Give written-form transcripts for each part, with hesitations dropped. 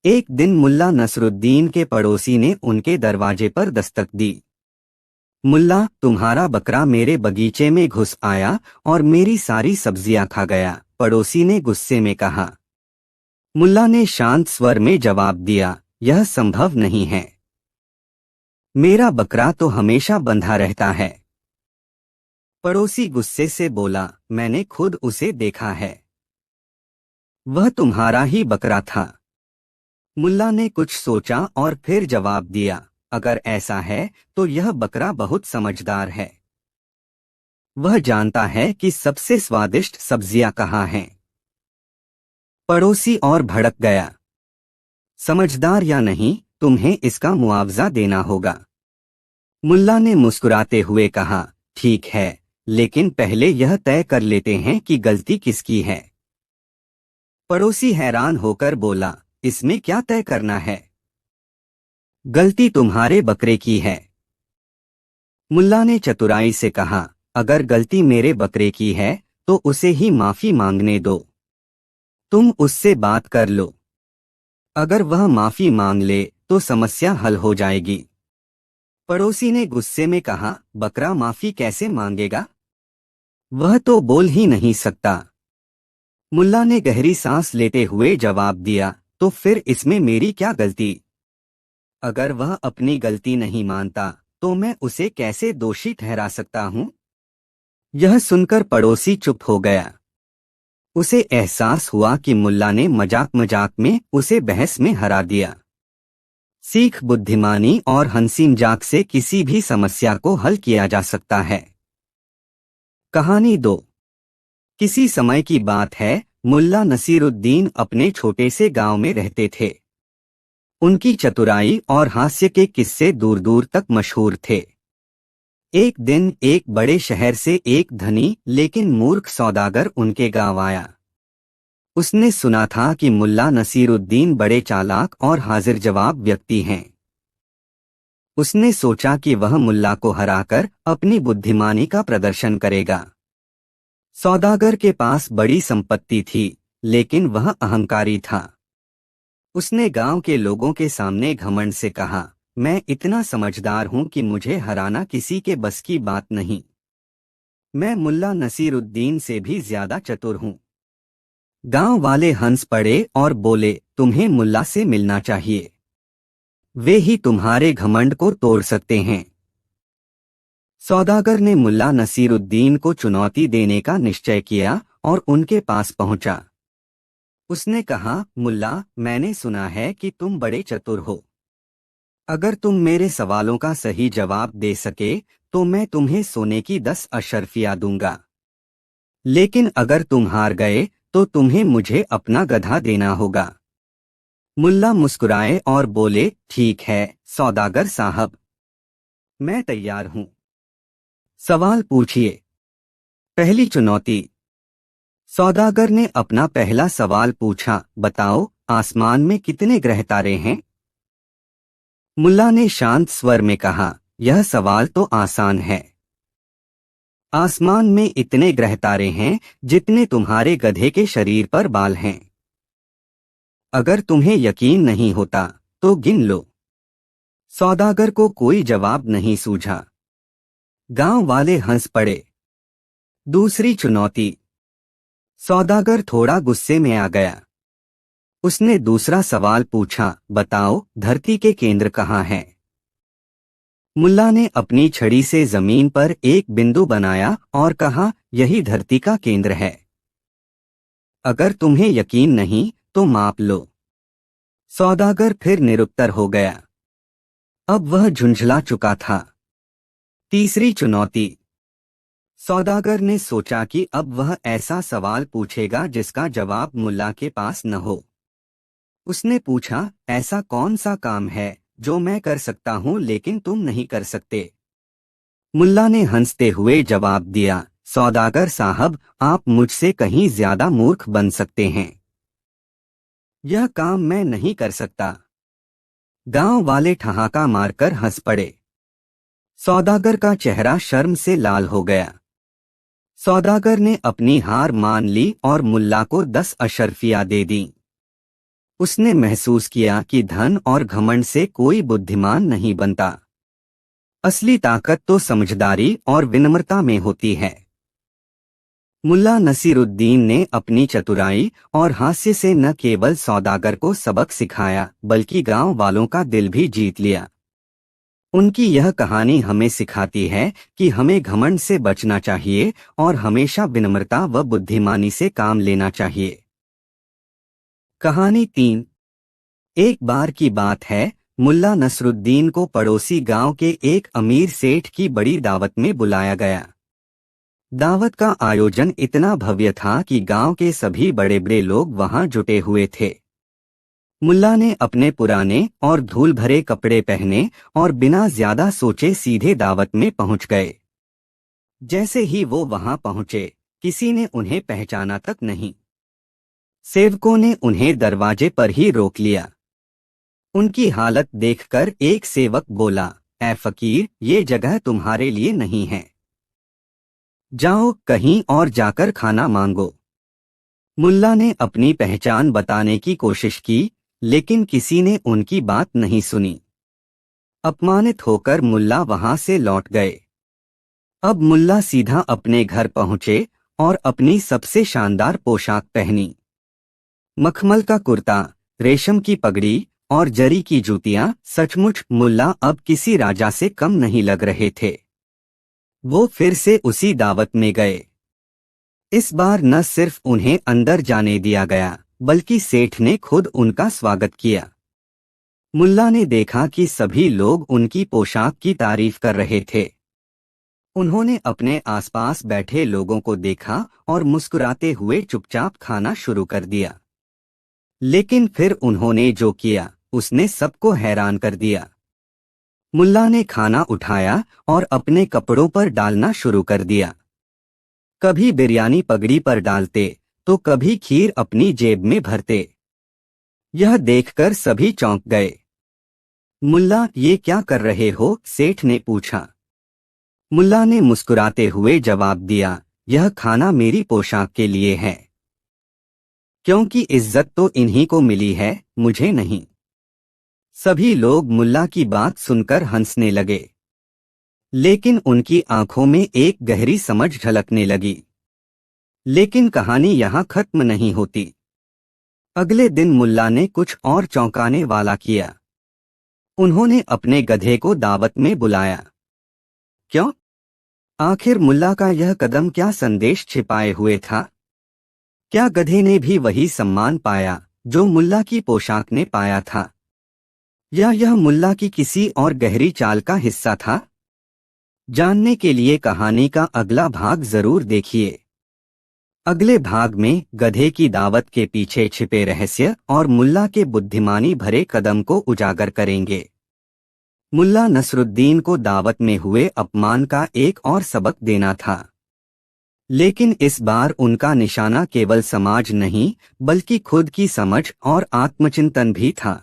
एक दिन मुल्ला नसरुद्दीन के पड़ोसी ने उनके दरवाजे पर दस्तक दी। मुल्ला, तुम्हारा बकरा मेरे बगीचे में घुस आया और मेरी सारी सब्जियां खा गया, पड़ोसी ने गुस्से में कहा। मुल्ला ने शांत स्वर में जवाब दिया, यह संभव नहीं है। मेरा बकरा तो हमेशा बंधा रहता है। पड़ोसी गुस्से से बोला, मैंने खुद उसे देखा है। वह तुम्हारा ही बकरा था। मुल्ला ने कुछ सोचा और फिर जवाब दिया, अगर ऐसा है तो यह बकरा बहुत समझदार है। वह जानता है कि सबसे स्वादिष्ट सब्जियां कहाँ हैं। पड़ोसी और भड़क गया। समझदार या नहीं, तुम्हें इसका मुआवजा देना होगा। मुल्ला ने मुस्कुराते हुए कहा, ठीक है, लेकिन पहले यह तय कर लेते हैं कि गलती किसकी है। पड़ोसी हैरान होकर बोला, इसमें क्या तय करना है? गलती तुम्हारे बकरे की है। मुल्ला ने चतुराई से कहा, अगर गलती मेरे बकरे की है तो उसे ही माफी मांगने दो। तुम उससे बात कर लो। अगर वह माफी मांग ले तो समस्या हल हो जाएगी। पड़ोसी ने गुस्से में कहा, बकरा माफी कैसे मांगेगा? वह तो बोल ही नहीं सकता। मुल्ला ने गहरी सांस लेते हुए जवाब दिया, तो फिर इसमें मेरी क्या गलती? अगर वह अपनी गलती नहीं मानता तो मैं उसे कैसे दोषी ठहरा सकता हूं? यह सुनकर पड़ोसी चुप हो गया। उसे एहसास हुआ कि मुल्ला ने मजाक मजाक में उसे बहस में हरा दिया। सीख, बुद्धिमानी और हंसी मजाक से किसी भी समस्या को हल किया जा सकता है। कहानी 2। किसी समय की बात है, मुल्ला नसीरुद्दीन अपने छोटे से गांव में रहते थे। उनकी चतुराई और हास्य के किस्से दूर दूर तक मशहूर थे। एक दिन एक बड़े शहर से एक धनी लेकिन मूर्ख सौदागर उनके गांव आया। उसने सुना था कि मुल्ला नसीरुद्दीन बड़े चालाक और हाजिर जवाब व्यक्ति हैं। उसने सोचा कि वह मुल्ला को हराकर अपनी बुद्धिमानी का प्रदर्शन करेगा। सौदागर के पास बड़ी संपत्ति थी, लेकिन वह अहंकारी था। उसने गांव के लोगों के सामने घमंड से कहा, मैं इतना समझदार हूं कि मुझे हराना किसी के बस की बात नहीं। मैं मुल्ला नसीरुद्दीन से भी ज्यादा चतुर हूं। गांव वाले हंस पड़े और बोले, तुम्हें मुल्ला से मिलना चाहिए। वे ही तुम्हारे घमंड को तोड़ सकते हैं। सौदागर ने मुल्ला नसीरुद्दीन को चुनौती देने का निश्चय किया और उनके पास पहुंचा। उसने कहा, मुल्ला, मैंने सुना है कि तुम बड़े चतुर हो। अगर तुम मेरे सवालों का सही जवाब दे सके तो मैं तुम्हें सोने की 10 अशर्फियां दूंगा। लेकिन अगर तुम हार गए तो तुम्हें मुझे अपना गधा देना होगा। मुल्ला मुस्कुराए और बोले, ठीक है सौदागर साहब, मैं तैयार हूं। सवाल पूछिए। पहली चुनौती। सौदागर ने अपना पहला सवाल पूछा, बताओ आसमान में कितने ग्रह तारे हैं? मुल्ला ने शांत स्वर में कहा, यह सवाल तो आसान है। आसमान में इतने ग्रह तारे हैं जितने तुम्हारे गधे के शरीर पर बाल हैं। अगर तुम्हें यकीन नहीं होता तो गिन लो। सौदागर को कोई जवाब नहीं सूझा। गांव वाले हंस पड़े। दूसरी चुनौती। सौदागर थोड़ा गुस्से में आ गया। उसने दूसरा सवाल पूछा, बताओ धरती के केंद्र कहाँ है? मुल्ला ने अपनी छड़ी से जमीन पर एक बिंदु बनाया और कहा, यही धरती का केंद्र है। अगर तुम्हें यकीन नहीं तो माप लो। सौदागर फिर निरुत्तर हो गया। अब वह झुंझला चुका था। तीसरी चुनौती। सौदागर ने सोचा कि अब वह ऐसा सवाल पूछेगा जिसका जवाब मुल्ला के पास न हो। उसने पूछा, ऐसा कौन सा काम है जो मैं कर सकता हूं लेकिन तुम नहीं कर सकते? मुल्ला ने हंसते हुए जवाब दिया, सौदागर साहब, आप मुझसे कहीं ज्यादा मूर्ख बन सकते हैं। यह काम मैं नहीं कर सकता। गांव वाले ठहाका मारकर हंस पड़े। सौदागर का चेहरा शर्म से लाल हो गया। सौदागर ने अपनी हार मान ली और मुल्ला को 10 अशर्फियां दे दी। उसने महसूस किया कि धन और घमंड से कोई बुद्धिमान नहीं बनता। असली ताकत तो समझदारी और विनम्रता में होती है। मुल्ला नसीरुद्दीन ने अपनी चतुराई और हास्य से न केवल सौदागर को सबक सिखाया बल्कि गांव वालों का दिल भी जीत लिया। उनकी यह कहानी हमें सिखाती है कि हमें घमंड से बचना चाहिए और हमेशा विनम्रता व बुद्धिमानी से काम लेना चाहिए। कहानी 3। एक बार की बात है, मुल्ला नसरुद्दीन को पड़ोसी गांव के एक अमीर सेठ की बड़ी दावत में बुलाया गया। दावत का आयोजन इतना भव्य था कि गांव के सभी बड़े बड़े लोग वहां जुटे हुए थे। मुल्ला ने अपने पुराने और धूल भरे कपड़े पहने और बिना ज्यादा सोचे सीधे दावत में पहुंच गए। जैसे ही वो वहां पहुंचे, किसी ने उन्हें पहचाना तक नहीं। सेवकों ने उन्हें दरवाजे पर ही रोक लिया। उनकी हालत देखकर एक सेवक बोला, ऐ फकीर, ये जगह तुम्हारे लिए नहीं है। जाओ कहीं और जाकर खाना मांगो। मुल्ला ने अपनी पहचान बताने की कोशिश की, लेकिन किसी ने उनकी बात नहीं सुनी। अपमानित होकर मुल्ला वहां से लौट गए। अब मुल्ला सीधा अपने घर पहुंचे और अपनी सबसे शानदार पोशाक पहनी। मखमल का कुर्ता, रेशम की पगड़ी और जरी की जूतियां। सचमुच मुल्ला अब किसी राजा से कम नहीं लग रहे थे। वो फिर से उसी दावत में गए। इस बार न सिर्फ उन्हें अंदर जाने दिया गया, बल्कि सेठ ने खुद उनका स्वागत किया। मुल्ला ने देखा कि सभी लोग उनकी पोशाक की तारीफ कर रहे थे। उन्होंने अपने आसपास बैठे लोगों को देखा और मुस्कुराते हुए चुपचाप खाना शुरू कर दिया। लेकिन फिर उन्होंने जो किया, उसने सबको हैरान कर दिया। मुल्ला ने खाना उठाया और अपने कपड़ों पर डालना शुरू कर दिया। कभी बिरयानी पगड़ी पर डालते तो कभी खीर अपनी जेब में भरते। यह देखकर सभी चौंक गए। मुल्ला, ये क्या कर रहे हो? सेठ ने पूछा। मुल्ला ने मुस्कुराते हुए जवाब दिया, यह खाना मेरी पोशाक के लिए है, क्योंकि इज्जत तो इन्हीं को मिली है, मुझे नहीं। सभी लोग मुल्ला की बात सुनकर हंसने लगे, लेकिन उनकी आंखों में एक गहरी समझ झलकने लगी। लेकिन कहानी यहाँ खत्म नहीं होती। अगले दिन मुल्ला ने कुछ और चौंकाने वाला किया। उन्होंने अपने गधे को दावत में बुलाया। क्यों? आखिर मुल्ला का यह कदम क्या संदेश छिपाए हुए था? क्या गधे ने भी वही सम्मान पाया जो मुल्ला की पोशाक ने पाया था, या यह मुल्ला की किसी और गहरी चाल का हिस्सा था? जानने के लिए कहानी का अगला भाग जरूर देखिए। अगले भाग में गधे की दावत के पीछे छिपे रहस्य और मुल्ला के बुद्धिमानी भरे कदम को उजागर करेंगे। मुल्ला नसरुद्दीन को दावत में हुए अपमान का एक और सबक देना था, लेकिन इस बार उनका निशाना केवल समाज नहीं बल्कि खुद की समझ और आत्मचिंतन भी था।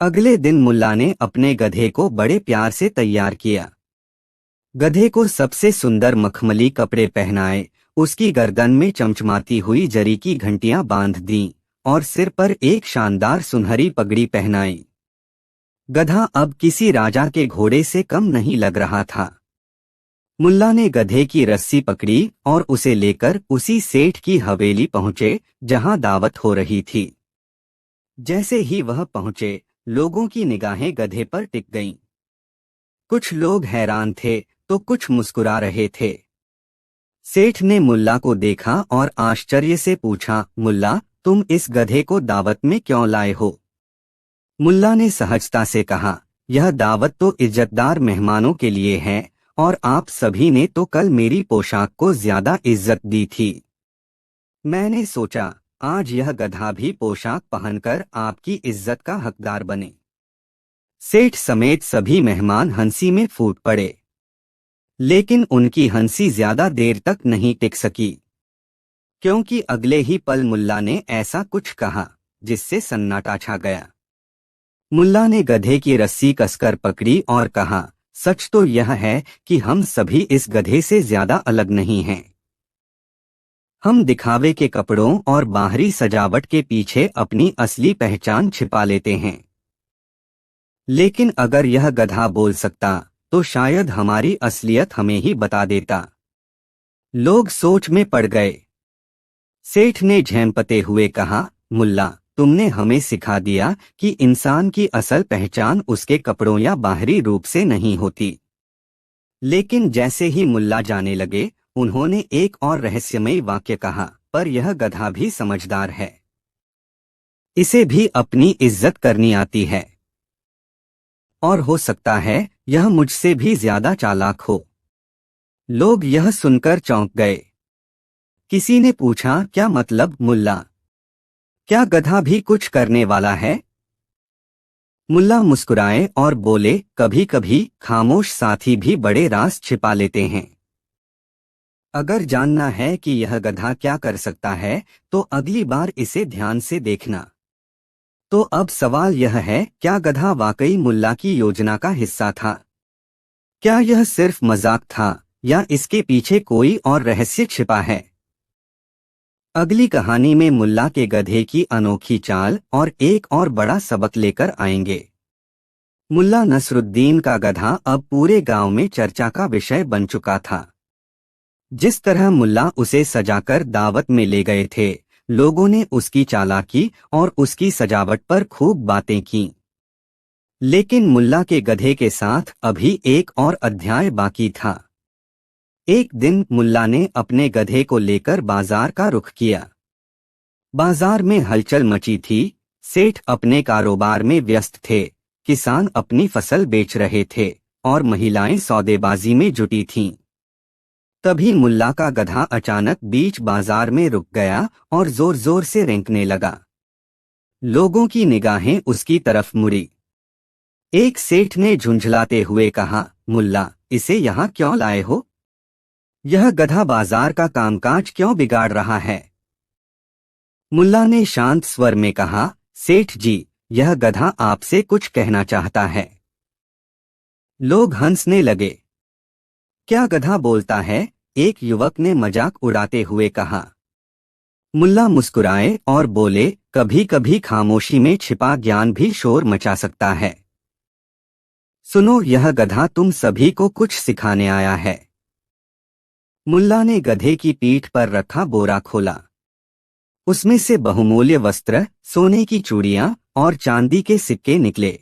अगले दिन मुल्ला ने अपने गधे को बड़े प्यार से तैयार किया। गधे को सबसे सुंदर मखमली कपड़े पहनाए, उसकी गर्दन में चमचमाती हुई जरी की घंटियां बांध दीं और सिर पर एक शानदार सुनहरी पगड़ी पहनाई। गधा अब किसी राजा के घोड़े से कम नहीं लग रहा था। मुल्ला ने गधे की रस्सी पकड़ी और उसे लेकर उसी सेठ की हवेली पहुंचे जहां दावत हो रही थी। जैसे ही वह पहुंचे, लोगों की निगाहें गधे पर टिक गईं। कुछ लोग हैरान थे तो कुछ मुस्कुरा रहे थे। सेठ ने मुल्ला को देखा और आश्चर्य से पूछा, मुल्ला, तुम इस गधे को दावत में क्यों लाए हो? मुल्ला ने सहजता से कहा, यह दावत तो इज्जतदार मेहमानों के लिए है और आप सभी ने तो कल मेरी पोशाक को ज्यादा इज्जत दी थी। मैंने सोचा आज यह गधा भी पोशाक पहनकर आपकी इज्जत का हकदार बने। सेठ समेत सभी मेहमान हंसी में फूट पड़े, लेकिन उनकी हंसी ज्यादा देर तक नहीं टिक सकी, क्योंकि अगले ही पल मुल्ला ने ऐसा कुछ कहा जिससे सन्नाटा छा गया। मुल्ला ने गधे की रस्सी कसकर पकड़ी और कहा, सच तो यह है कि हम सभी इस गधे से ज्यादा अलग नहीं हैं। हम दिखावे के कपड़ों और बाहरी सजावट के पीछे अपनी असली पहचान छिपा लेते हैं। लेकिन अगर यह गधा बोल सकता तो शायद हमारी असलियत हमें ही बता देता। लोग सोच में पड़ गए। सेठ ने झेंपते हुए कहा, मुल्ला, तुमने हमें सिखा दिया कि इंसान की असल पहचान उसके कपड़ों या बाहरी रूप से नहीं होती। लेकिन जैसे ही मुल्ला जाने लगे, उन्होंने एक और रहस्यमयी वाक्य कहा, पर यह गधा भी समझदार है। इसे भी अपनी इज्जत करनी आती है। और हो सकता है यह मुझसे भी ज्यादा चालाक हो। लोग यह सुनकर चौंक गए। किसी ने पूछा, क्या मतलब मुल्ला? क्या गधा भी कुछ करने वाला है? मुल्ला मुस्कुराए और बोले, कभी कभी खामोश साथी भी बड़े राज छिपा लेते हैं। अगर जानना है कि यह गधा क्या कर सकता है तो अगली बार इसे ध्यान से देखना। तो अब सवाल यह है, क्या गधा वाकई मुल्ला की योजना का हिस्सा था? क्या यह सिर्फ मजाक था या इसके पीछे कोई और रहस्य छिपा है? अगली कहानी में मुल्ला के गधे की अनोखी चाल और एक और बड़ा सबक लेकर आएंगे। मुल्ला नसरुद्दीन का गधा अब पूरे गांव में चर्चा का विषय बन चुका था। जिस तरह मुल्ला उसे सजाकर दावत में ले गए थे, लोगों ने उसकी चालाकी और उसकी सजावट पर खूब बातें की। लेकिन मुल्ला के गधे के साथ अभी एक और अध्याय बाकी था। एक दिन मुल्ला ने अपने गधे को लेकर बाजार का रुख किया। बाजार में हलचल मची थी। सेठ अपने कारोबार में व्यस्त थे, किसान अपनी फसल बेच रहे थे और महिलाएं सौदेबाजी में जुटी थीं। तभी मुल्ला का गधा अचानक बीच बाजार में रुक गया और जोर जोर से रेंकने लगा। लोगों की निगाहें उसकी तरफ मुड़ी। एक सेठ ने झुंझलाते हुए कहा, मुल्ला, इसे यहाँ क्यों लाए हो? यह गधा बाजार का कामकाज क्यों बिगाड़ रहा है? मुल्ला ने शांत स्वर में कहा, सेठ जी, यह गधा आपसे कुछ कहना चाहता है। लोग हंसने लगे। क्या गधा बोलता है? एक युवक ने मजाक उड़ाते हुए कहा। मुल्ला मुस्कुराए और बोले, कभी कभी खामोशी में छिपा ज्ञान भी शोर मचा सकता है। सुनो, यह गधा तुम सभी को कुछ सिखाने आया है। मुल्ला ने गधे की पीठ पर रखा बोरा खोला। उसमें से बहुमूल्य वस्त्र, सोने की चूड़ियां और चांदी के सिक्के निकले।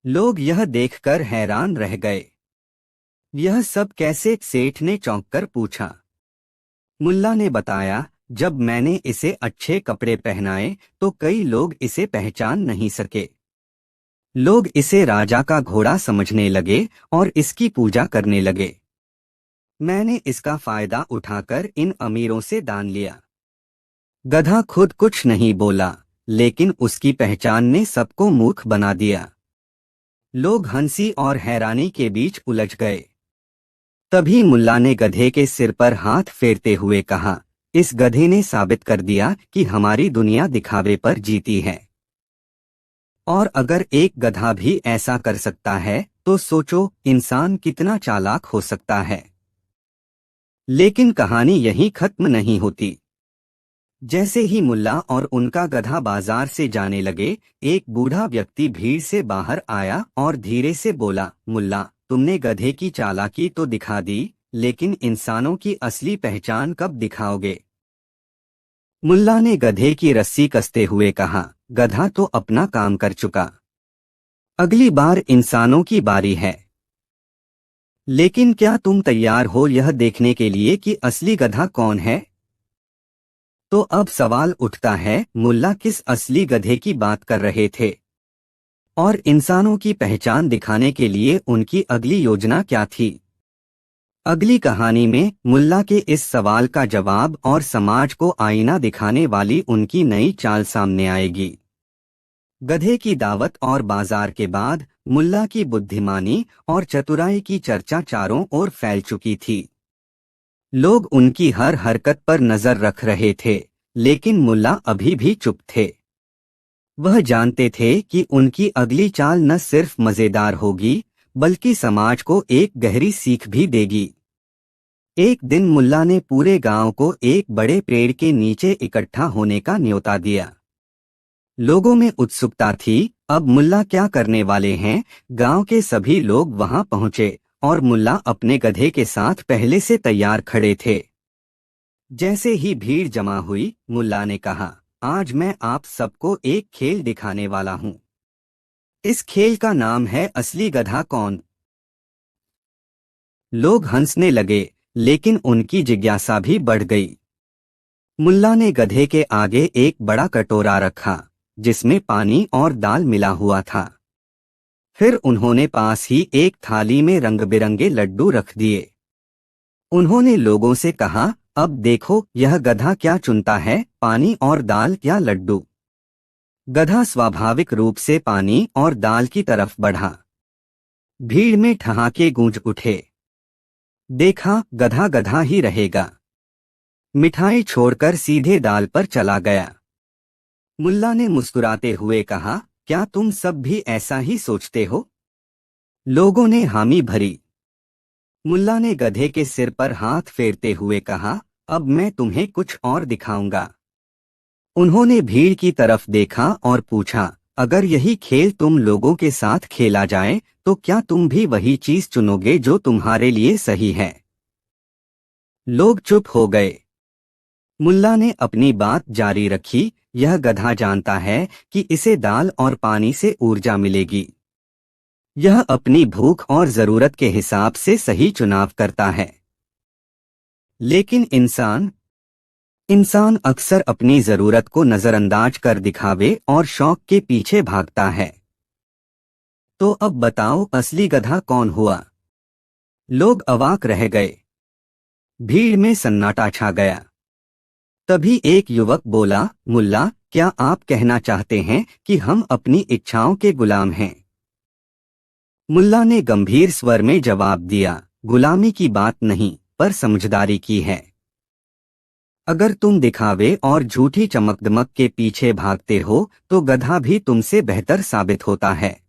लोग यह देखकर हैरान रह गए। यह सब कैसे? सेठ ने चौंककर पूछा। मुल्ला ने बताया, जब मैंने इसे अच्छे कपड़े पहनाए तो कई लोग इसे पहचान नहीं सके। लोग इसे राजा का घोड़ा समझने लगे और इसकी पूजा करने लगे। मैंने इसका फायदा उठाकर इन अमीरों से दान लिया। गधा खुद कुछ नहीं बोला, लेकिन उसकी पहचान ने सबको मूर्ख बना दिया। लोग हंसी और हैरानी के बीच उलझ गए। तभी मुल्ला ने गधे के सिर पर हाथ फेरते हुए कहा, इस गधे ने साबित कर दिया कि हमारी दुनिया दिखावे पर जीती है। और अगर एक गधा भी ऐसा कर सकता है तो सोचो इंसान कितना चालाक हो सकता है। लेकिन कहानी यहीं खत्म नहीं होती। जैसे ही मुल्ला और उनका गधा बाजार से जाने लगे, एक बूढ़ा व्यक्ति भीड़ से बाहर आया और धीरे से बोला, मुल्ला, तुमने गधे की चालाकी तो दिखा दी, लेकिन इंसानों की असली पहचान कब दिखाओगे? मुल्ला ने गधे की रस्सी कसते हुए कहा, गधा तो अपना काम कर चुका। अगली बार इंसानों की बारी है। लेकिन क्या तुम तैयार हो यह देखने के लिए कि असली गधा कौन है? तो अब सवाल उठता है, मुल्ला किस असली गधे की बात कर रहे थे? और इंसानों की पहचान दिखाने के लिए उनकी अगली योजना क्या थी? अगली कहानी में मुल्ला के इस सवाल का जवाब और समाज को आईना दिखाने वाली उनकी नई चाल सामने आएगी। गधे की दावत और बाजार के बाद मुल्ला की बुद्धिमानी और चतुराई की चर्चा चारों ओर फैल चुकी थी। लोग उनकी हर हरकत पर नजर रख रहे थे, लेकिन मुल्ला अभी भी चुप थे। वह जानते थे कि उनकी अगली चाल न सिर्फ मजेदार होगी, बल्कि समाज को एक गहरी सीख भी देगी। एक दिन मुल्ला ने पूरे गांव को एक बड़े पेड़ के नीचे इकट्ठा होने का न्योता दिया। लोगों में उत्सुकता थी, अब मुल्ला क्या करने वाले हैं। गांव के सभी लोग वहां पहुंचे और मुल्ला अपने गधे के साथ पहले से तैयार खड़े थे। जैसे ही भीड़ जमा हुई, मुल्ला ने कहा, आज मैं आप सबको एक खेल दिखाने वाला हूं। इस खेल का नाम है असली गधा कौन। लोग हंसने लगे, लेकिन उनकी जिज्ञासा भी बढ़ गई। मुल्ला ने गधे के आगे एक बड़ा कटोरा रखा, जिसमें पानी और दाल मिला हुआ था। फिर उन्होंने पास ही एक थाली में रंग बिरंगे लड्डू रख दिए। उन्होंने लोगों से कहा, अब देखो यह गधा क्या चुनता है, पानी और दाल या लड्डू। गधा स्वाभाविक रूप से पानी और दाल की तरफ बढ़ा। भीड़ में ठहाके गूंज उठे। देखा, गधा गधा ही रहेगा। मिठाई छोड़कर सीधे दाल पर चला गया। मुल्ला ने मुस्कुराते हुए कहा, क्या तुम सब भी ऐसा ही सोचते हो? लोगों ने हामी भरी। मुल्ला ने गधे के सिर पर हाथ फेरते हुए कहा, अब मैं तुम्हें कुछ और दिखाऊंगा। उन्होंने भीड़ की तरफ देखा और पूछा, अगर यही खेल तुम लोगों के साथ खेला जाए तो क्या तुम भी वही चीज चुनोगे जो तुम्हारे लिए सही है? लोग चुप हो गए। मुल्ला ने अपनी बात जारी रखी, यह गधा जानता है कि इसे दाल और पानी से ऊर्जा मिलेगी। यह अपनी भूख और जरूरत के हिसाब से सही चुनाव करता है। लेकिन इंसान अक्सर अपनी जरूरत को नजरअंदाज कर दिखावे और शौक के पीछे भागता है। तो अब बताओ, असली गधा कौन हुआ? लोग अवाक रह गए। भीड़ में सन्नाटा छा गया। तभी एक युवक बोला, मुल्ला, क्या आप कहना चाहते हैं कि हम अपनी इच्छाओं के गुलाम हैं? मुल्ला ने गंभीर स्वर में जवाब दिया, गुलामी की बात नहीं, पर समझदारी की है। अगर तुम दिखावे और झूठी चमकदमक के पीछे भागते हो तो गधा भी तुमसे बेहतर साबित होता है।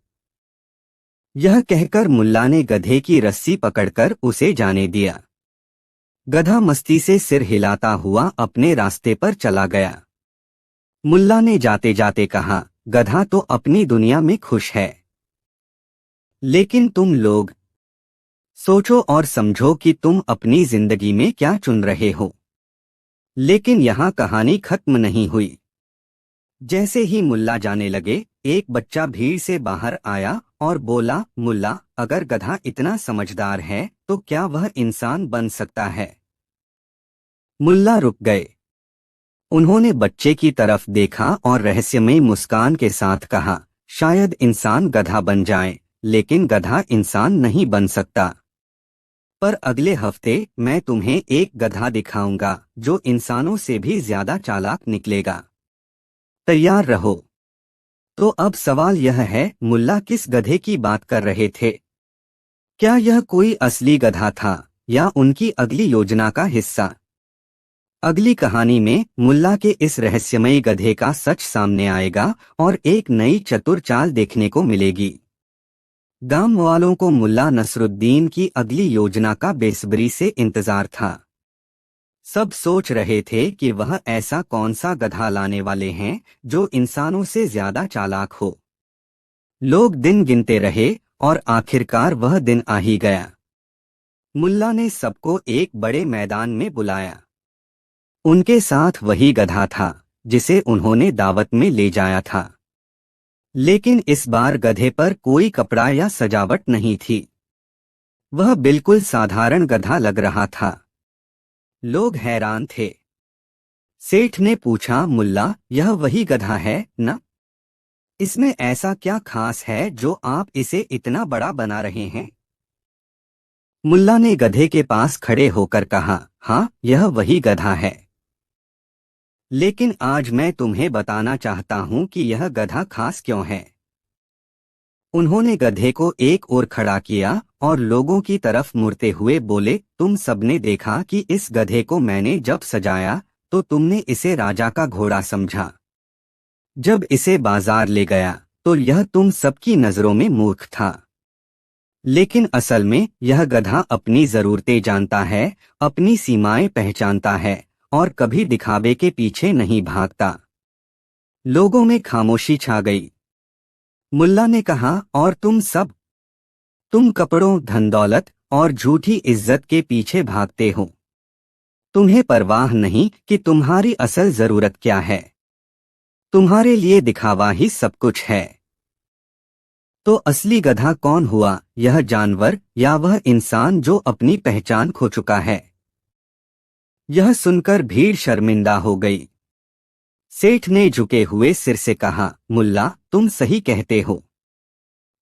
यह कहकर मुल्ला ने गधे की रस्सी पकड़कर उसे जाने दिया। गधा मस्ती से सिर हिलाता हुआ अपने रास्ते पर चला गया। मुल्ला ने जाते जाते कहा, गधा तो अपनी दुनिया में खुश है, लेकिन तुम लोग सोचो और समझो कि तुम अपनी जिंदगी में क्या चुन रहे हो। लेकिन यहाँ कहानी खत्म नहीं हुई। जैसे ही मुल्ला जाने लगे, एक बच्चा भीड़ से बाहर आया और बोला, मुल्ला, अगर गधा इतना समझदार है तो क्या वह इंसान बन सकता है? मुल्ला रुक गए। उन्होंने बच्चे की तरफ देखा और रहस्यमयी मुस्कान के साथ कहा, शायद इंसान गधा बन जाए, लेकिन गधा इंसान नहीं बन सकता। पर अगले हफ्ते मैं तुम्हें एक गधा दिखाऊंगा जो इंसानों से भी ज्यादा चालाक निकलेगा। तैयार रहो। तो अब सवाल यह है, मुल्ला किस गधे की बात कर रहे थे? क्या यह कोई असली गधा था या उनकी अगली योजना का हिस्सा? अगली कहानी में मुल्ला के इस रहस्यमयी गधे का सच सामने आएगा और एक नई चतुर चाल देखने को मिलेगी। गांव वालों को मुल्ला नसरुद्दीन की अगली योजना का बेसब्री से इंतजार था। सब सोच रहे थे कि वह ऐसा कौन सा गधा लाने वाले हैं जो इंसानों से ज्यादा चालाक हो। लोग दिन गिनते रहे और आखिरकार वह दिन आ ही गया। मुल्ला ने सबको एक बड़े मैदान में बुलाया। उनके साथ वही गधा था जिसे उन्होंने दावत में ले जाया था। लेकिन इस बार गधे पर कोई कपड़ा या सजावट नहीं थी। वह बिल्कुल साधारण गधा लग रहा था। लोग हैरान थे। सेठ ने पूछा, मुल्ला, यह वही गधा है न? इसमें ऐसा क्या खास है जो आप इसे इतना बड़ा बना रहे हैं? मुल्ला ने गधे के पास खड़े होकर कहा, हाँ, यह वही गधा है। लेकिन आज मैं तुम्हें बताना चाहता हूं कि यह गधा खास क्यों है। उन्होंने गधे को एक ओर खड़ा किया और लोगों की तरफ मुड़ते हुए बोले, तुम सबने देखा कि इस गधे को मैंने जब सजाया तो तुमने इसे राजा का घोड़ा समझा। जब इसे बाजार ले गया तो यह तुम सबकी नजरों में मूर्ख था। लेकिन असल में यह गधा अपनी जरूरतें जानता है, अपनी सीमाएं पहचानता है और कभी दिखावे के पीछे नहीं भागता। लोगों में खामोशी छा गई। मुल्ला ने कहा, और तुम सब? तुम कपड़ों, धन दौलत और झूठी इज्जत के पीछे भागते हो। तुम्हें परवाह नहीं कि तुम्हारी असल जरूरत क्या है। तुम्हारे लिए दिखावा ही सब कुछ है। तो असली गधा कौन हुआ, यह जानवर या वह इंसान जो अपनी पहचान खो चुका है? यह सुनकर भीड़ शर्मिंदा हो गई। सेठ ने झुके हुए सिर से कहा, मुल्ला, तुम सही कहते हो।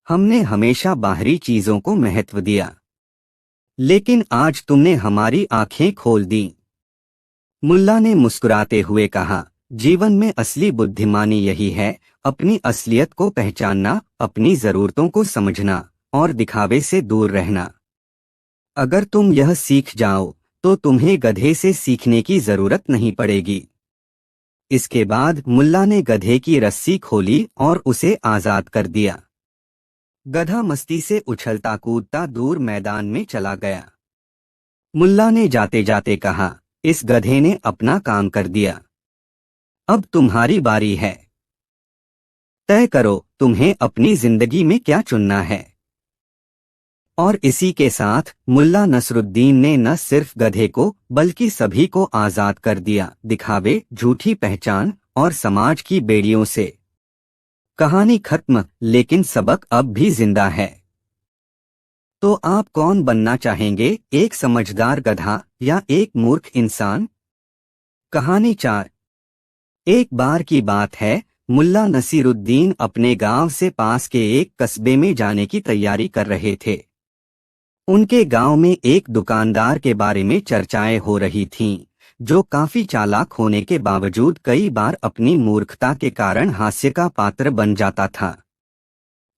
हमने हमेशा बाहरी चीजों को महत्व दिया, लेकिन आज तुमने हमारी आंखें खोल दी। मुल्ला ने मुस्कुराते हुए कहा, जीवन में असली बुद्धिमानी यही है, अपनी असलियत को पहचानना, अपनी जरूरतों को समझना और दिखावे से दूर रहना। अगर तुम यह सीख जाओ तो तुम्हें गधे से सीखने की जरूरत नहीं पड़ेगी। इसके बाद मुल्ला ने गधे की रस्सी खोली और उसे आजाद कर दिया। गधा मस्ती से उछलता कूदता दूर मैदान में चला गया। मुल्ला ने जाते जाते कहा, इस गधे ने अपना काम कर दिया। अब तुम्हारी बारी है। तय करो तुम्हें अपनी जिंदगी में क्या चुनना है। और इसी के साथ मुल्ला नसरुद्दीन ने न सिर्फ गधे को बल्कि सभी को आजाद कर दिया, दिखावे, झूठी पहचान और समाज की बेड़ियों से। कहानी खत्म, लेकिन सबक अब भी जिंदा है। तो आप कौन बनना चाहेंगे, एक समझदार गधा या एक मूर्ख इंसान? कहानी 4। एक बार की बात है, मुल्ला नसीरुद्दीन अपने गांव से पास के एक कस्बे में जाने की तैयारी कर रहे थे। उनके गांव में एक दुकानदार के बारे में चर्चाएं हो रही थीं, जो काफी चालाक होने के बावजूद कई बार अपनी मूर्खता के कारण हास्य का पात्र बन जाता था।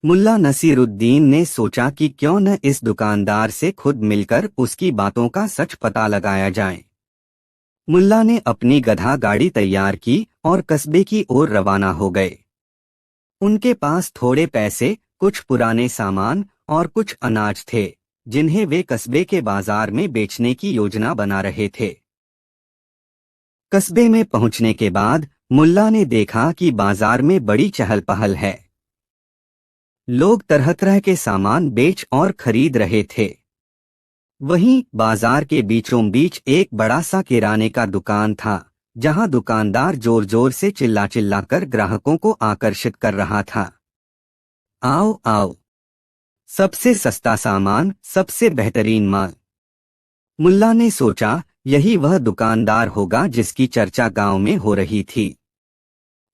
मुल्ला नसीरुद्दीन ने सोचा कि क्यों न इस दुकानदार से खुद मिलकर उसकी बातों का सच पता लगाया जाए। मुल्ला ने अपनी गधा गाड़ी तैयार की और कस्बे की ओर रवाना हो गए। उनके पास थोड़े पैसे, कुछ पुराने सामान और कुछ अनाज थे, जिन्हें वे कस्बे के बाजार में बेचने की योजना बना रहे थे। कस्बे में पहुंचने के बाद मुल्ला ने देखा कि बाजार में बड़ी चहल पहल है। लोग तरह तरह के सामान बेच और खरीद रहे थे। वहीं बाजार के बीचों बीच एक बड़ा सा किराने का दुकान था, जहां दुकानदार जोर जोर से चिल्ला चिल्ला कर ग्राहकों को आकर्षित कर रहा था। आओ आओ, सबसे सस्ता सामान, सबसे बेहतरीन माल। मुल्ला ने सोचा, यही वह दुकानदार होगा जिसकी चर्चा गांव में हो रही थी।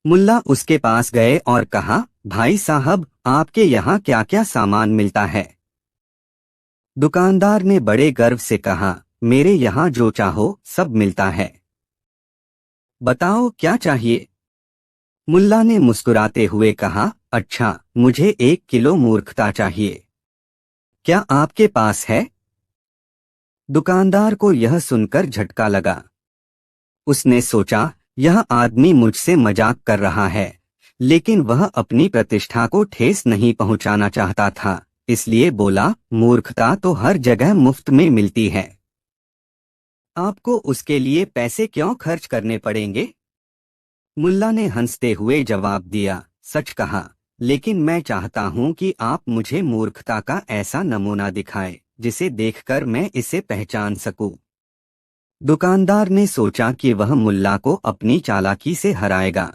मुल्ला उसके पास गए और कहा, भाई साहब, आपके यहाँ क्या क्या सामान मिलता है? दुकानदार ने बड़े गर्व से कहा, मेरे यहाँ जो चाहो सब मिलता है। बताओ क्या चाहिए? मुल्ला ने मुस्कुराते हुए कहा, अच्छा, मुझे 1 किलो मूर्खता चाहिए। क्या आपके पास है? दुकानदार को यह सुनकर झटका लगा। उसने सोचा, यह आदमी मुझसे मजाक कर रहा है, लेकिन वह अपनी प्रतिष्ठा को ठेस नहीं पहुंचाना चाहता था, इसलिए बोला, मूर्खता तो हर जगह मुफ्त में मिलती है। आपको उसके लिए पैसे क्यों खर्च करने पड़ेंगे? मुल्ला ने हंसते हुए जवाब दिया, सच कहा, लेकिन मैं चाहता हूं कि आप मुझे मूर्खता का ऐसा नमूना दिखाएं, जिसे देखकर मैं इसे पहचान सकूं। दुकानदार ने सोचा कि वह मुल्ला को अपनी चालाकी से हराएगा।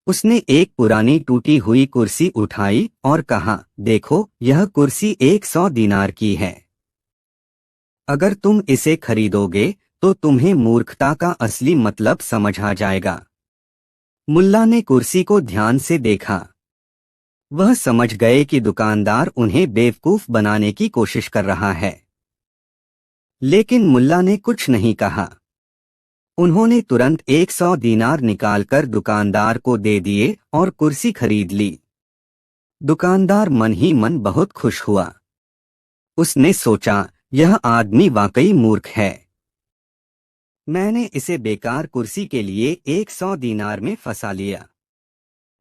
उसने एक पुरानी टूटी हुई कुर्सी उठाई और कहा, देखो, यह कुर्सी 100 दीनार की है। अगर तुम इसे खरीदोगे तो तुम्हें मूर्खता का असली मतलब समझ आ जाएगा। मुल्ला ने कुर्सी को ध्यान से देखा। वह समझ गए कि दुकानदार उन्हें बेवकूफ बनाने की कोशिश कर रहा है। लेकिन मुल्ला ने कुछ नहीं कहा। उन्होंने तुरंत 100 दीनार निकालकर दुकानदार को दे दिए और कुर्सी खरीद ली। दुकानदार मन ही मन बहुत खुश हुआ। उसने सोचा, यह आदमी वाकई मूर्ख है। मैंने इसे बेकार कुर्सी के लिए 100 दीनार में फंसा लिया।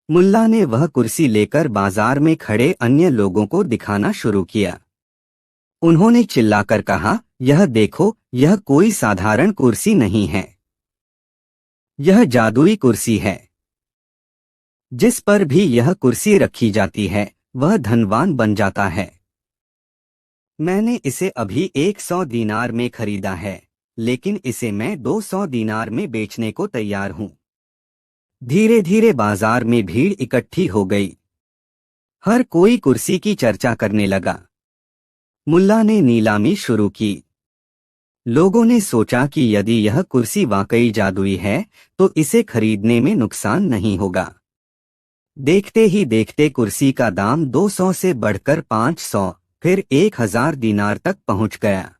मुल्ला ने वह कुर्सी लेकर बाजार में खड़े अन्य लोगों को दिखाना शुरू किया। उन्होंने चिल्लाकर कहा, यह देखो, यह कोई साधारण कुर्सी नहीं है, यह जादुई कुर्सी है। जिस पर भी यह कुर्सी रखी जाती है वह धनवान बन जाता है। मैंने इसे अभी 100 दीनार में खरीदा है, लेकिन इसे मैं 200 दीनार में बेचने को तैयार हूं। धीरे धीरे बाजार में भीड़ इकट्ठी हो गई। हर कोई कुर्सी की चर्चा करने लगा। मुल्ला ने नीलामी शुरू की। लोगों ने सोचा कि यदि यह कुर्सी वाकई जादुई है तो इसे खरीदने में नुकसान नहीं होगा। देखते ही देखते कुर्सी का दाम 200 से बढ़कर 500, फिर 1000 दीनार तक पहुंच गया।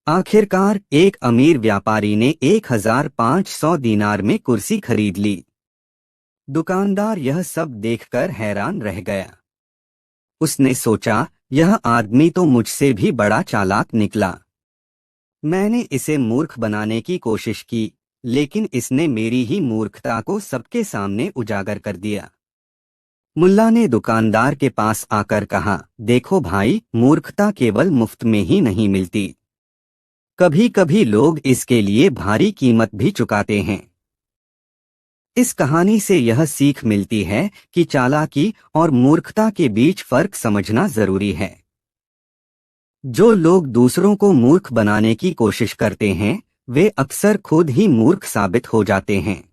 आखिरकार एक अमीर व्यापारी ने 1500 दीनार में कुर्सी खरीद ली। दुकानदार यह सब देखकर हैरान रह गया। उसने सोचा, यह आदमी तो मुझसे भी बड़ा चालाक निकला। मैंने इसे मूर्ख बनाने की कोशिश की, लेकिन इसने मेरी ही मूर्खता को सबके सामने उजागर कर दिया। मुल्ला ने दुकानदार के पास आकर कहा, देखो भाई, मूर्खता केवल मुफ्त में ही नहीं मिलती, कभी कभी लोग इसके लिए भारी कीमत भी चुकाते हैं। इस कहानी से यह सीख मिलती है कि चालाकी और मूर्खता के बीच फर्क समझना जरूरी है। जो लोग दूसरों को मूर्ख बनाने की कोशिश करते हैं वे अक्सर खुद ही मूर्ख साबित हो जाते हैं।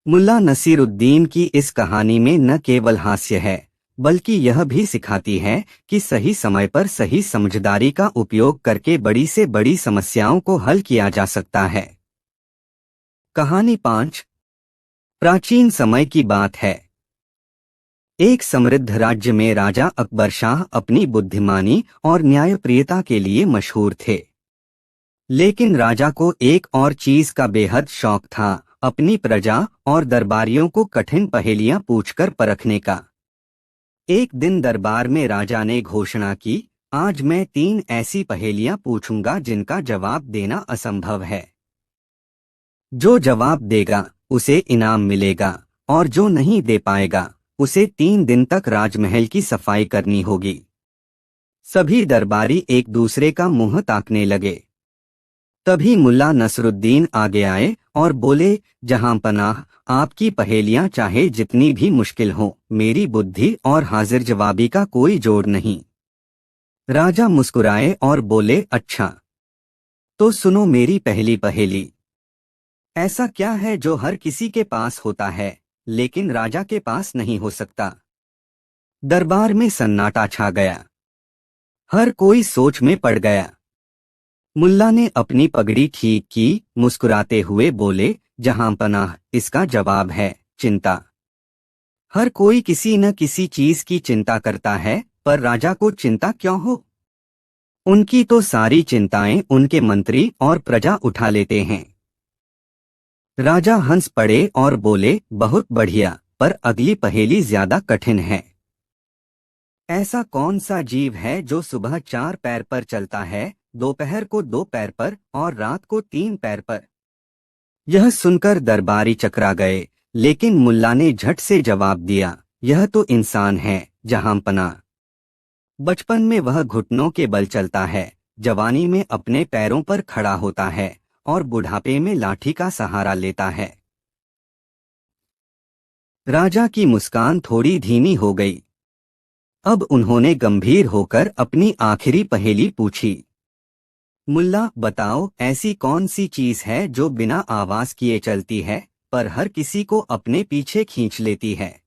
मुल्ला नसीरुद्दीन की इस कहानी में न केवल हास्य है बल्कि यह भी सिखाती है कि सही समय पर सही समझदारी का उपयोग करके बड़ी से बड़ी समस्याओं को हल किया जा सकता है। कहानी 5। प्राचीन समय की बात है। एक समृद्ध राज्य में राजा अकबर शाह अपनी बुद्धिमानी और न्यायप्रियता के लिए मशहूर थे। लेकिन राजा को एक और चीज का बेहद शौक था, अपनी प्रजा और दरबारियों को कठिन पहेलियां पूछकर परखने का। एक दिन दरबार में राजा ने घोषणा की, आज मैं 3 ऐसी पहेलियां पूछूंगा जिनका जवाब देना असंभव है। जो जवाब देगा उसे इनाम मिलेगा और जो नहीं दे पाएगा उसे 3 दिन तक राजमहल की सफाई करनी होगी। सभी दरबारी एक दूसरे का मुंह ताकने लगे। तभी मुल्ला नसरुद्दीन आगे आए और बोले, जहां पनाह, आपकी पहेलियां चाहे जितनी भी मुश्किल हो, मेरी बुद्धि और हाजिर जवाबी का कोई जोड़ नहीं। राजा मुस्कुराए और बोले, अच्छा तो सुनो मेरी पहली पहेली। ऐसा क्या है जो हर किसी के पास होता है लेकिन राजा के पास नहीं हो सकता? दरबार में सन्नाटा छा गया। हर कोई सोच में पड़ गया। मुल्ला ने अपनी पगड़ी ठीक की, मुस्कुराते हुए बोले, जहां पनाह, इसका जवाब है चिंता। हर कोई किसी न किसी चीज की चिंता करता है, पर राजा को चिंता क्यों हो? उनकी तो सारी चिंताएं उनके मंत्री और प्रजा उठा लेते हैं। राजा हंस पड़े और बोले, बहुत बढ़िया, पर अगली पहेली ज्यादा कठिन है। ऐसा कौन सा जीव है जो सुबह 4 पैर पर चलता है, दोपहर को 2 पैर पर और रात को 3 पैर पर? यह सुनकर दरबारी चकरा गए, लेकिन मुल्ला ने झट से जवाब दिया, यह तो इंसान है जहां पना। बचपन में वह घुटनों के बल चलता है, जवानी में अपने पैरों पर खड़ा होता है और बुढ़ापे में लाठी का सहारा लेता है। राजा की मुस्कान थोड़ी धीमी हो गई। अब उन्होंने गंभीर होकर अपनी आखिरी पहेली पूछी। मुल्ला, बताओ, ऐसी कौन सी चीज है जो बिना आवाज किए चलती है पर हर किसी को अपने पीछे खींच लेती है?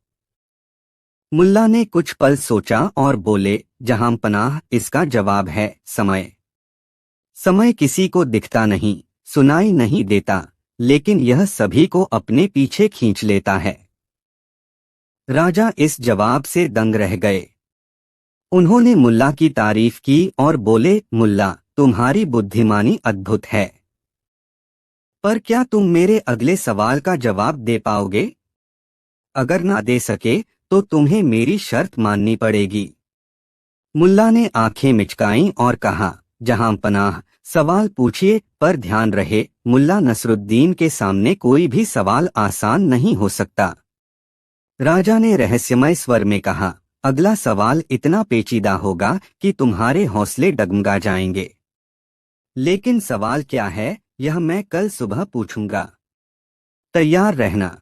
मुल्ला ने कुछ पल सोचा और बोले, जहां पनाह, इसका जवाब है समय। समय किसी को दिखता नहीं, सुनाई नहीं देता, लेकिन यह सभी को अपने पीछे खींच लेता है। राजा इस जवाब से दंग रह गए। उन्होंने मुल्ला की तारीफ की और बोले, मुल्ला, तुम्हारी बुद्धिमानी अद्भुत है, पर क्या तुम मेरे अगले सवाल का जवाब दे पाओगे? अगर ना दे सके तो तुम्हें मेरी शर्त माननी पड़ेगी। मुल्ला ने आंखें मिचकाईं और कहा, जहां पनाह, सवाल पूछिए, पर ध्यान रहे, मुल्ला नसरुद्दीन के सामने कोई भी सवाल आसान नहीं हो सकता। राजा ने रहस्यमय स्वर में कहा, अगला सवाल इतना पेचीदा होगा कि तुम्हारे हौसले डगमगा जाएंगे। लेकिन सवाल क्या है, यह मैं कल सुबह पूछूंगा। तैयार रहना।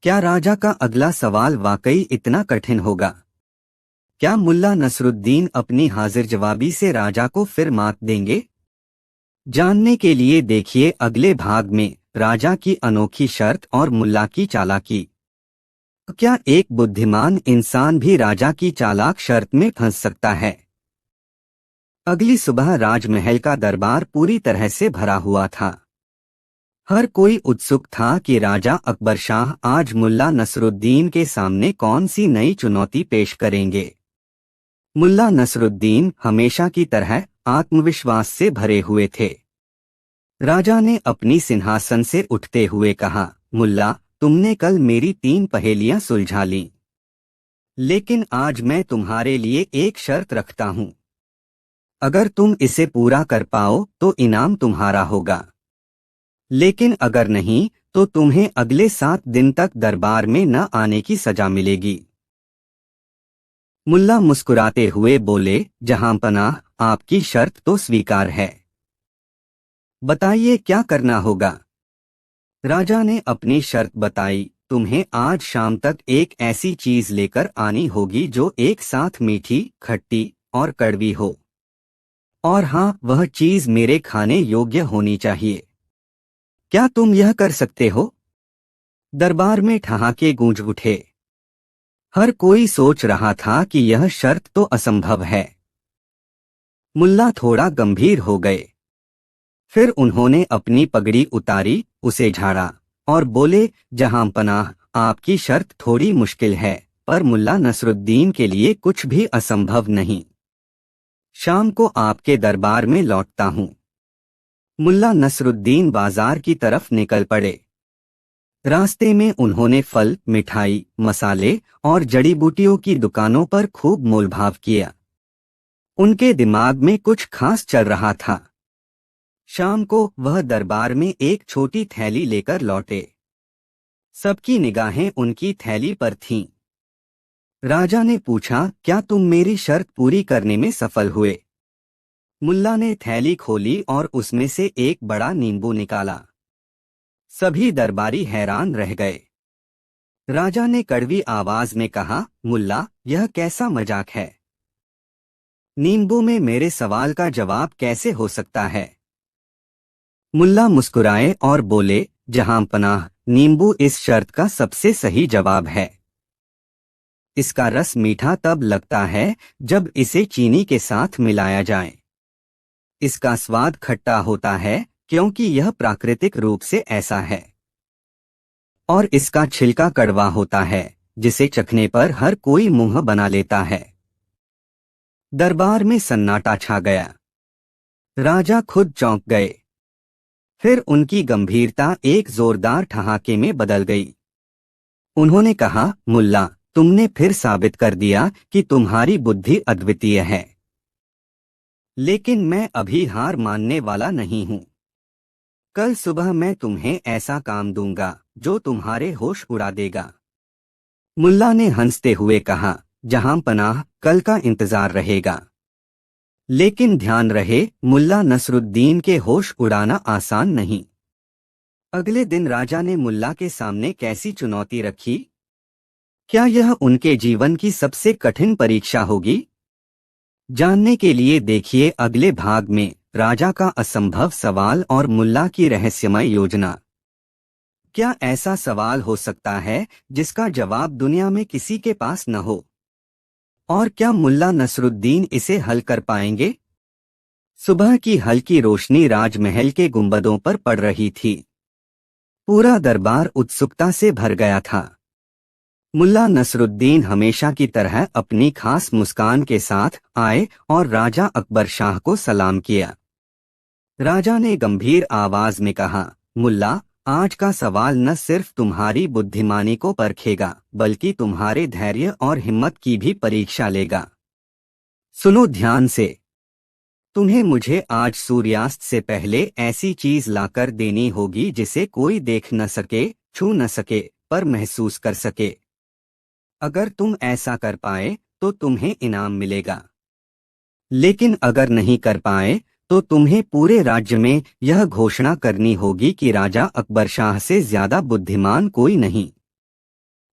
क्या राजा का अगला सवाल वाकई इतना कठिन होगा? क्या मुल्ला नसरुद्दीन अपनी हाजिर जवाबी से राजा को फिर मात देंगे? जानने के लिए देखिए अगले भाग में राजा की अनोखी शर्त और मुल्ला की चालाकी। क्या एक बुद्धिमान इंसान भी राजा की चालाक शर्त में फंस सकता है? अगली सुबह राजमहल का दरबार पूरी तरह से भरा हुआ था। हर कोई उत्सुक था कि राजा अकबर शाह आज मुल्ला नसरुद्दीन के सामने कौन सी नई चुनौती पेश करेंगे। मुल्ला नसरुद्दीन हमेशा की तरह आत्मविश्वास से भरे हुए थे। राजा ने अपनी सिंहासन से उठते हुए कहा, मुल्ला, तुमने कल मेरी 3 पहेलियां सुलझा लीं। लेकिन आज मैं तुम्हारे लिए एक शर्त रखता हूं। अगर तुम इसे पूरा कर पाओ तो इनाम तुम्हारा होगा। लेकिन अगर नहीं तो तुम्हें अगले 7 दिन तक दरबार में न आने की सजा मिलेगी। मुल्ला मुस्कुराते हुए बोले, जहांपनाह, आपकी शर्त तो स्वीकार है। बताइए क्या करना होगा। राजा ने अपनी शर्त बताई, तुम्हें आज शाम तक एक ऐसी चीज लेकर आनी होगी जो एक साथ मीठी, खट्टी और कड़वी हो। और हाँ, वह चीज मेरे खाने योग्य होनी चाहिए। क्या तुम यह कर सकते हो? दरबार में ठहाके गूंज उठे। हर कोई सोच रहा था कि यह शर्त तो असंभव है। मुल्ला थोड़ा गंभीर हो गए। फिर उन्होंने अपनी पगड़ी उतारी, उसे झाड़ा और बोले, जहांपनाह, आपकी शर्त थोड़ी मुश्किल है, पर मुल्ला नसरुद्दीन के लिए कुछ भी असंभव नहीं। शाम को आपके दरबार में लौटता हूं। मुल्ला नसरुद्दीन बाजार की तरफ निकल पड़े। रास्ते में उन्होंने फल, मिठाई, मसाले और जड़ी बूटियों की दुकानों पर खूब मोलभाव किया। उनके दिमाग में कुछ खास चल रहा था। शाम को वह दरबार में एक छोटी थैली लेकर लौटे। सबकी निगाहें उनकी थैली पर थीं। राजा ने पूछा, क्या तुम मेरी शर्त पूरी करने में सफल हुए? मुल्ला ने थैली खोली और उसमें से एक बड़ा नींबू निकाला। सभी दरबारी हैरान रह गए। राजा ने कड़वी आवाज में कहा, मुल्ला, यह कैसा मजाक है? नींबू में मेरे सवाल का जवाब कैसे हो सकता है? मुल्ला मुस्कुराए और बोले, जहांपनाह, नींबू इस शर्त का सबसे सही जवाब है। इसका रस मीठा तब लगता है जब इसे चीनी के साथ मिलाया जाए। इसका स्वाद खट्टा होता है क्योंकि यह प्राकृतिक रूप से ऐसा है। और इसका छिलका कड़वा होता है, जिसे चखने पर हर कोई मुंह बना लेता है। दरबार में सन्नाटा छा गया। राजा खुद चौंक गए। फिर उनकी गंभीरता एक जोरदार ठहाके में बदल गई। उन्होंने कहा, मुल्ला, तुमने फिर साबित कर दिया कि तुम्हारी बुद्धि अद्वितीय है। लेकिन मैं अभी हार मानने वाला नहीं हूं। कल सुबह मैं तुम्हें ऐसा काम दूंगा जो तुम्हारे होश उड़ा देगा। मुल्ला ने हंसते हुए कहा, जहांपनाह, कल का इंतजार रहेगा। लेकिन ध्यान रहे, मुल्ला नसरुद्दीन के होश उड़ाना आसान नहीं। अगले दिन राजा ने मुल्ला के सामने कैसी चुनौती रखी? क्या यह उनके जीवन की सबसे कठिन परीक्षा होगी? जानने के लिए देखिए अगले भाग में राजा का असंभव सवाल और मुल्ला की रहस्यमय योजना। क्या ऐसा सवाल हो सकता है जिसका जवाब दुनिया में किसी के पास न हो? और क्या मुल्ला नसरुद्दीन इसे हल कर पाएंगे? सुबह की हल्की रोशनी राजमहल के गुंबदों पर पड़ रही थी। पूरा दरबार उत्सुकता से भर गया था। मुल्ला नसरुद्दीन हमेशा की तरह अपनी खास मुस्कान के साथ आए और राजा अकबर शाह को सलाम किया। राजा ने गंभीर आवाज में कहा, मुल्ला, आज का सवाल न सिर्फ तुम्हारी बुद्धिमानी को परखेगा, बल्कि तुम्हारे धैर्य और हिम्मत की भी परीक्षा लेगा। सुनो ध्यान से। तुम्हें मुझे आज सूर्यास्त से पहले ऐसी चीज लाकर देनी होगी जिसे कोई देख न सके, छू न सके, पर महसूस कर सके। अगर तुम ऐसा कर पाए तो तुम्हें इनाम मिलेगा, लेकिन अगर नहीं कर पाए तो तुम्हें पूरे राज्य में यह घोषणा करनी होगी कि राजा अकबर शाह से ज्यादा बुद्धिमान कोई नहीं।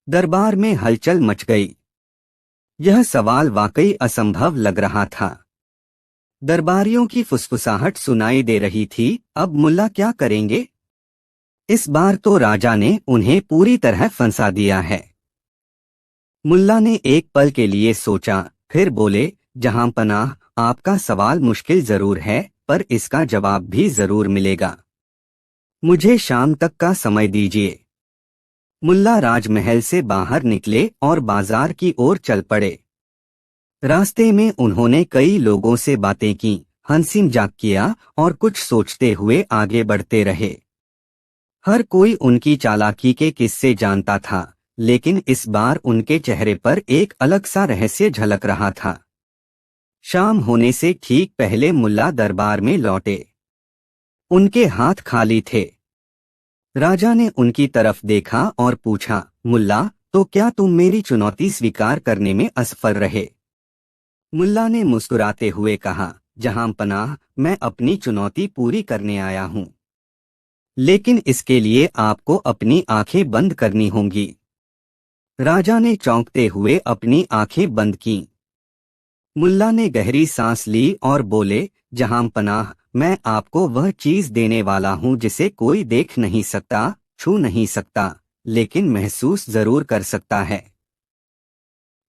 दरबार में हलचल मच गई। यह सवाल वाकई असंभव लग रहा था। दरबारियों की फुसफुसाहट सुनाई दे रही थी, अब मुल्ला क्या करेंगे? इस बार तो राजा ने उन्हें पूरी तरह फंसा दिया है। मुल्ला ने एक पल के लिए सोचा, फिर बोले, जहां पनाह, आपका सवाल मुश्किल जरूर है, पर इसका जवाब भी जरूर मिलेगा। मुझे शाम तक का समय दीजिए। मुल्ला राजमहल से बाहर निकले और बाजार की ओर चल पड़े। रास्ते में उन्होंने कई लोगों से बातें की, हंसी मजाक किया और कुछ सोचते हुए आगे बढ़ते रहे। हर कोई उनकी चालाकी के किस्से जानता था, लेकिन इस बार उनके चेहरे पर एक अलग सा रहस्य झलक रहा था। शाम होने से ठीक पहले मुल्ला दरबार में लौटे। उनके हाथ खाली थे। राजा ने उनकी तरफ देखा और पूछा, मुल्ला, तो क्या तुम मेरी चुनौती स्वीकार करने में असफल रहे? मुल्ला ने मुस्कुराते हुए कहा, जहां पनाह, मैं अपनी चुनौती पूरी करने आया हूं, लेकिन इसके लिए आपको अपनी आंखें बंद करनी होंगी। राजा ने चौंकते हुए अपनी आंखें बंद कीं। मुल्ला ने गहरी सांस ली और बोले, जहां पनाह, मैं आपको वह चीज देने वाला हूं जिसे कोई देख नहीं सकता, छू नहीं सकता, लेकिन महसूस जरूर कर सकता है।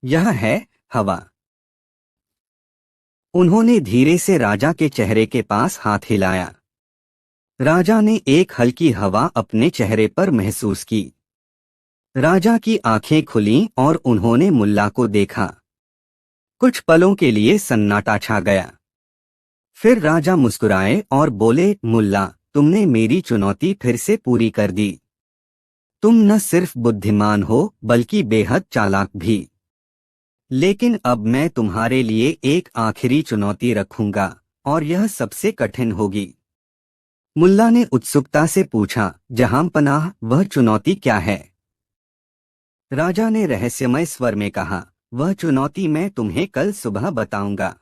यह है हवा। उन्होंने धीरे से राजा के चेहरे के पास हाथ हिलाया। राजा ने एक हल्की हवा अपने चेहरे पर महसूस की। राजा की आंखें खुलीं और उन्होंने मुल्ला को देखा। कुछ पलों के लिए सन्नाटा छा गया। फिर राजा मुस्कुराए और बोले, मुल्ला, तुमने मेरी चुनौती फिर से पूरी कर दी। तुम न सिर्फ बुद्धिमान हो बल्कि बेहद चालाक भी। लेकिन अब मैं तुम्हारे लिए एक आखिरी चुनौती रखूंगा, और यह सबसे कठिन होगी। मुल्ला ने उत्सुकता से पूछा, जहां पनाह, वह चुनौती क्या है? राजा ने रहस्यमय स्वर में कहा, वह चुनौती मैं तुम्हें कल सुबह बताऊंगा,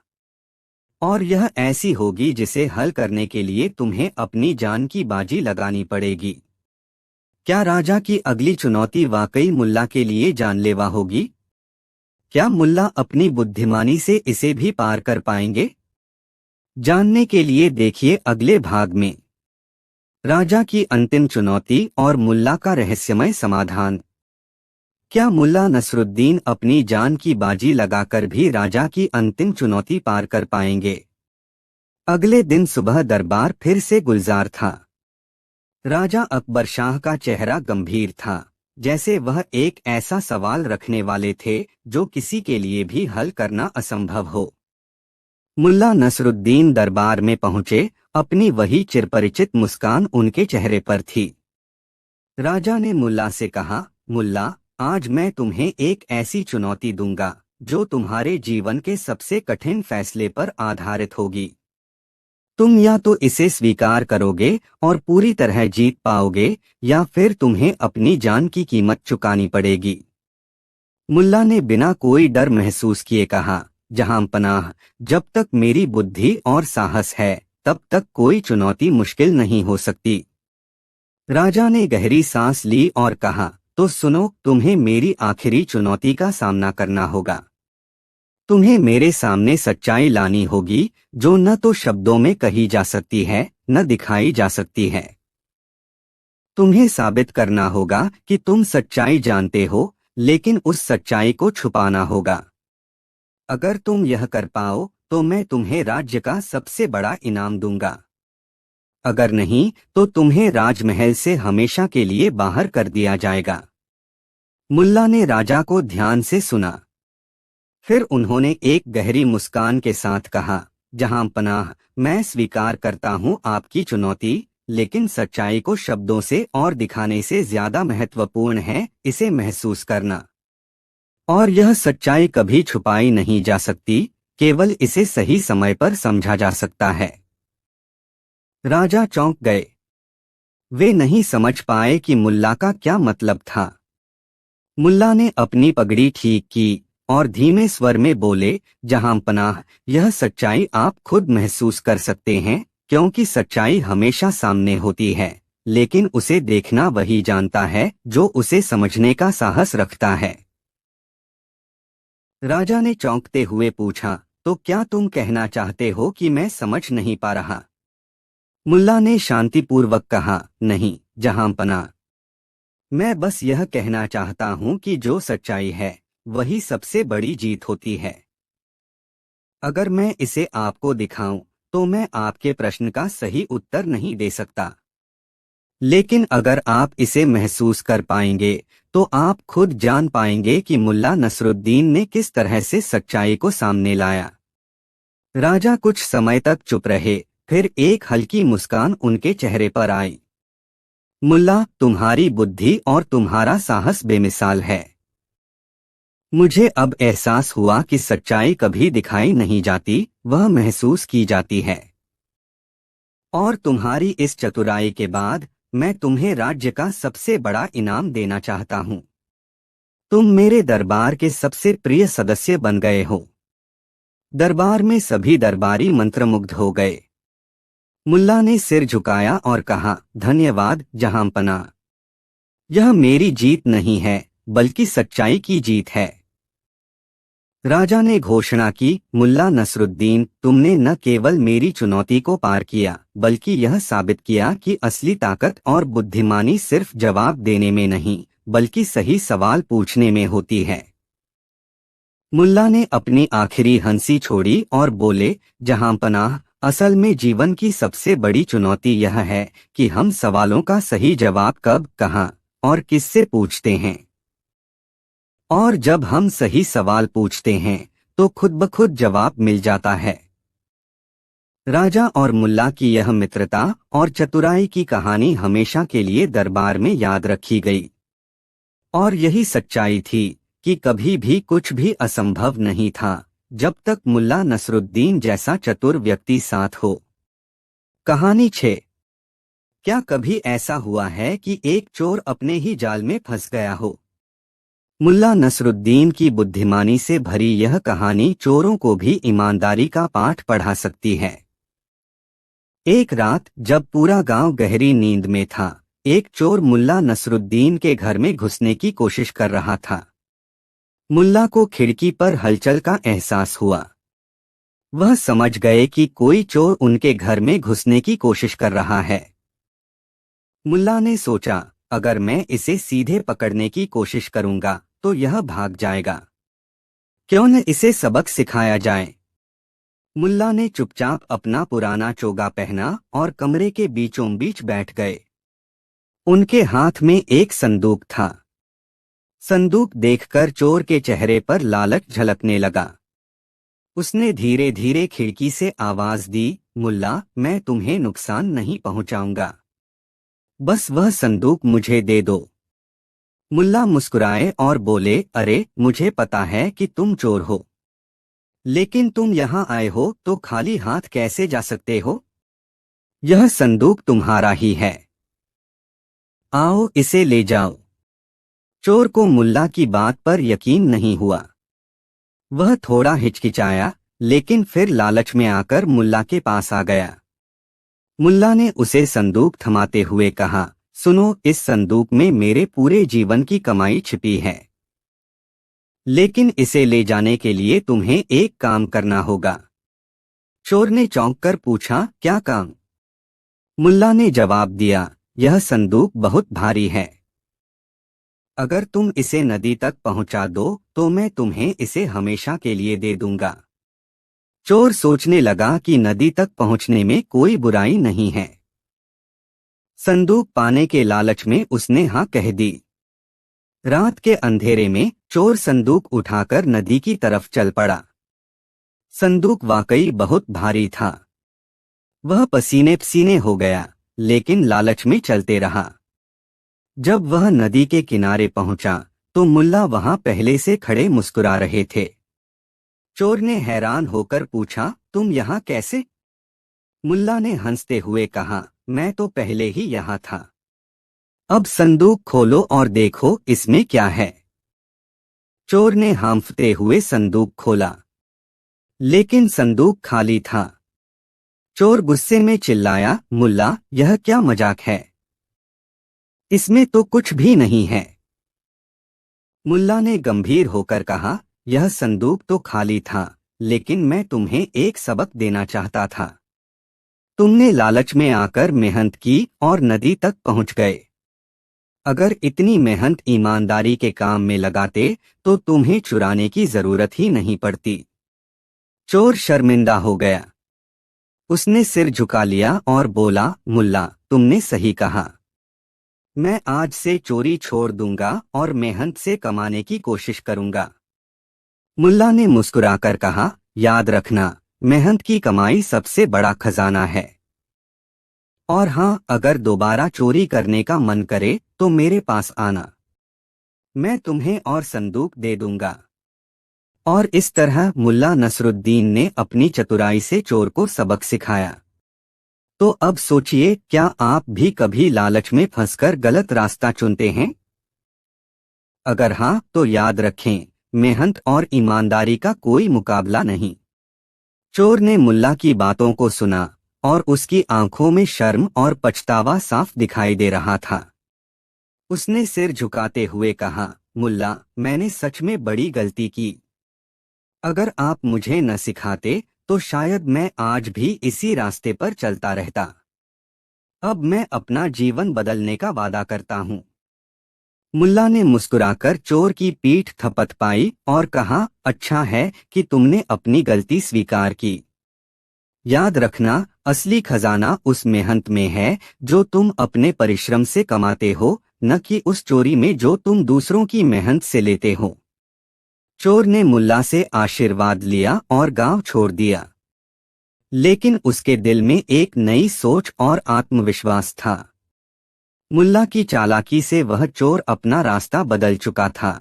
और यह ऐसी होगी जिसे हल करने के लिए तुम्हें अपनी जान की बाजी लगानी पड़ेगी। क्या राजा की अगली चुनौती वाकई मुल्ला के लिए जानलेवा होगी? क्या मुल्ला अपनी बुद्धिमानी से इसे भी पार कर पाएंगे? जानने के लिए देखिए अगले भाग में। राजा की अंतिम चुनौती और मुल्ला का रहस्यमय समाधान। क्या मुल्ला नसरुद्दीन अपनी जान की बाजी लगाकर भी राजा की अंतिम चुनौती पार कर पाएंगे? अगले दिन सुबह दरबार फिर से गुलजार था। राजा अकबर शाह का चेहरा गंभीर था, जैसे वह एक ऐसा सवाल रखने वाले थे जो किसी के लिए भी हल करना असंभव हो। मुल्ला नसरुद्दीन दरबार में पहुंचे, अपनी वही चिरपरिचित मुस्कान उनके चेहरे पर थी। राजा ने मुल्ला से कहा, मुल्ला, आज मैं तुम्हें एक ऐसी चुनौती दूंगा जो तुम्हारे जीवन के सबसे कठिन फैसले पर आधारित होगी। तुम या तो इसे स्वीकार करोगे और पूरी तरह जीत पाओगे, या फिर तुम्हें अपनी जान की कीमत चुकानी पड़ेगी। मुल्ला ने बिना कोई डर महसूस किए कहा, जहां पनाह, जब तक मेरी बुद्धि और साहस है तब तक कोई चुनौती मुश्किल नहीं हो सकती। राजा ने गहरी सांस ली और कहा, तो सुनो, तुम्हें मेरी आखिरी चुनौती का सामना करना होगा। तुम्हें मेरे सामने सच्चाई लानी होगी जो न तो शब्दों में कही जा सकती है न दिखाई जा सकती है। तुम्हें साबित करना होगा कि तुम सच्चाई जानते हो, लेकिन उस सच्चाई को छुपाना होगा। अगर तुम यह कर पाओ तो मैं तुम्हें राज्य का सबसे बड़ा इनाम दूंगा। अगर नहीं तो तुम्हें राजमहल से हमेशा के लिए बाहर कर दिया जाएगा। मुल्ला ने राजा को ध्यान से सुना। फिर उन्होंने एक गहरी मुस्कान के साथ कहा, जहां पनाह, मैं स्वीकार करता हूं आपकी चुनौती, लेकिन सच्चाई को शब्दों से और दिखाने से ज्यादा महत्वपूर्ण है इसे महसूस करना। और यह सच्चाई कभी छुपाई नहीं जा सकती, केवल इसे सही समय पर समझा जा सकता है। राजा चौंक गए। वे नहीं समझ पाए कि मुल्ला का क्या मतलब था। मुल्ला ने अपनी पगड़ी ठीक की और धीमे स्वर में बोले, जहां पनाह, यह सच्चाई आप खुद महसूस कर सकते हैं, क्योंकि सच्चाई हमेशा सामने होती है, लेकिन उसे देखना वही जानता है जो उसे समझने का साहस रखता है। राजा ने चौंकते हुए पूछा, तो क्या तुम कहना चाहते हो कि मैं समझ नहीं पा रहा? मुल्ला ने शांतिपूर्वक कहा, नहीं जहां पनाह, मैं बस यह कहना चाहता हूं कि जो सच्चाई है वही सबसे बड़ी जीत होती है। अगर मैं इसे आपको दिखाऊं तो मैं आपके प्रश्न का सही उत्तर नहीं दे सकता, लेकिन अगर आप इसे महसूस कर पाएंगे तो आप खुद जान पाएंगे कि मुल्ला नसरुद्दीन ने किस तरह से सच्चाई को सामने लाया। राजा कुछ समय तक चुप रहे, फिर एक हल्की मुस्कान उनके चेहरे पर आई। मुल्ला, तुम्हारी बुद्धि और तुम्हारा साहस बेमिसाल है। मुझे अब एहसास हुआ कि सच्चाई कभी दिखाई नहीं जाती, वह महसूस की जाती है। और तुम्हारी इस चतुराई के बाद मैं तुम्हें राज्य का सबसे बड़ा इनाम देना चाहता हूँ। तुम मेरे दरबार के सबसे प्रिय सदस्य बन गए हो। दरबार में सभी दरबारी मंत्रमुग्ध हो गए। मुल्ला ने सिर झुकाया और कहा, धन्यवाद जहांपना। यह मेरी जीत नहीं है, बल्कि सच्चाई की जीत है। राजा ने घोषणा की, मुल्ला नसरुद्दीन, तुमने न केवल मेरी चुनौती को पार किया, बल्कि यह साबित किया कि असली ताकत और बुद्धिमानी सिर्फ जवाब देने में नहीं, बल्कि सही सवाल पूछने में होती है। मुल्ला ने अपनी आखिरी हंसी छोड़ी और बोले, जहांपनाह, असल में जीवन की सबसे बड़ी चुनौती यह है कि हम सवालों का सही जवाब कब, कहाँ और किससे पूछते हैं। और जब हम सही सवाल पूछते हैं तो खुद ब खुद जवाब मिल जाता है। राजा और मुल्ला की यह मित्रता और चतुराई की कहानी हमेशा के लिए दरबार में याद रखी गई। और यही सच्चाई थी कि कभी भी कुछ भी असंभव नहीं था जब तक मुल्ला नसरुद्दीन जैसा चतुर व्यक्ति साथ हो। कहानी 6। क्या कभी ऐसा हुआ है कि एक चोर अपने ही जाल में फंस गया हो? मुल्ला नसरुद्दीन की बुद्धिमानी से भरी यह कहानी चोरों को भी ईमानदारी का पाठ पढ़ा सकती है। एक रात जब पूरा गांव गहरी नींद में था, एक चोर मुल्ला नसरुद्दीन के घर में घुसने की कोशिश कर रहा था। मुल्ला को खिड़की पर हलचल का एहसास हुआ। वह समझ गए कि कोई चोर उनके घर में घुसने की कोशिश कर रहा है। मुल्ला ने सोचा, अगर मैं इसे सीधे पकड़ने की कोशिश करूंगा तो यह भाग जाएगा। क्यों न इसे सबक सिखाया जाए। मुल्ला ने चुपचाप अपना पुराना चोगा पहना और कमरे के बीचों बीच बैठ गए। उनके हाथ में एक संदूक था। संदूक देखकर चोर के चेहरे पर लालच झलकने लगा। उसने धीरे धीरे खिड़की से आवाज दी, मुल्ला, मैं तुम्हें नुकसान नहीं पहुंचाऊंगा। बस वह संदूक मुझे दे दो। मुल्ला मुस्कुराए और बोले, अरे, मुझे पता है कि तुम चोर हो, लेकिन तुम यहाँ आए हो तो खाली हाथ कैसे जा सकते हो? यह संदूक तुम्हारा ही है। आओ इसे ले जाओ। चोर को मुल्ला की बात पर यकीन नहीं हुआ। वह थोड़ा हिचकिचाया, लेकिन फिर लालच में आकर मुल्ला के पास आ गया। मुल्ला ने उसे संदूक थमाते हुए कहा, सुनो, इस संदूक में मेरे पूरे जीवन की कमाई छिपी है, लेकिन इसे ले जाने के लिए तुम्हें एक काम करना होगा। चोर ने चौंककर पूछा, क्या काम? मुल्ला ने जवाब दिया, यह संदूक बहुत भारी है। अगर तुम इसे नदी तक पहुंचा दो तो मैं तुम्हें इसे हमेशा के लिए दे दूंगा। चोर सोचने लगा कि नदी तक पहुंचने में कोई बुराई नहीं है। संदूक पाने के लालच में उसने हाँ कह दी। रात के अंधेरे में चोर संदूक उठाकर नदी की तरफ चल पड़ा। संदूक वाकई बहुत भारी था। वह पसीने पसीने हो गया, लेकिन लालच में चलते रहा। जब वह नदी के किनारे पहुंचा तो मुल्ला वहां पहले से खड़े मुस्कुरा रहे थे। चोर ने हैरान होकर पूछा, तुम यहाँ कैसे? मुल्ला ने हंसते हुए कहा, मैं तो पहले ही यहाँ था। अब संदूक खोलो और देखो इसमें क्या है। चोर ने हांफते हुए संदूक खोला, लेकिन संदूक खाली था। चोर गुस्से में चिल्लाया, मुल्ला, यह क्या मजाक है? इसमें तो कुछ भी नहीं है। मुल्ला ने गंभीर होकर कहा, यह संदूक तो खाली था, लेकिन मैं तुम्हें एक सबक देना चाहता था। तुमने लालच में आकर मेहनत की और नदी तक पहुंच गए। अगर इतनी मेहनत ईमानदारी के काम में लगाते तो तुम्हें चुराने की जरूरत ही नहीं पड़ती। चोर शर्मिंदा हो गया। उसने सिर झुका लिया और बोला, मुल्ला, तुमने सही कहा। मैं आज से चोरी छोड़ दूंगा और मेहनत से कमाने की कोशिश करूंगा। मुल्ला ने मुस्कुराकर कहा, याद रखना, मेहनत की कमाई सबसे बड़ा खजाना है। और हाँ, अगर दोबारा चोरी करने का मन करे तो मेरे पास आना, मैं तुम्हें और संदूक दे दूंगा। और इस तरह मुल्ला नसरुद्दीन ने अपनी चतुराई से चोर को सबक सिखाया। तो अब सोचिए, क्या आप भी कभी लालच में फंसकर गलत रास्ता चुनते हैं? अगर हाँ, तो याद रखें, मेहनत और ईमानदारी का कोई मुकाबला नहीं। चोर ने मुल्ला की बातों को सुना और उसकी आंखों में शर्म और पछतावा साफ दिखाई दे रहा था। उसने सिर झुकाते हुए कहा, मुल्ला, मैंने सच में बड़ी गलती की। अगर आप मुझे न सिखाते तो शायद मैं आज भी इसी रास्ते पर चलता रहता। अब मैं अपना जीवन बदलने का वादा करता हूँ। मुल्ला ने मुस्कुराकर चोर की पीठ थपथपाई और कहा, अच्छा है कि तुमने अपनी गलती स्वीकार की। याद रखना, असली खजाना उस मेहनत में है जो तुम अपने परिश्रम से कमाते हो, न कि उस चोरी में जो तुम दूसरों की मेहनत से लेते हो। चोर ने मुल्ला से आशीर्वाद लिया और गांव छोड़ दिया। लेकिन उसके दिल में एक नई सोच और आत्मविश्वास था। मुल्ला की चालाकी से वह चोर अपना रास्ता बदल चुका था।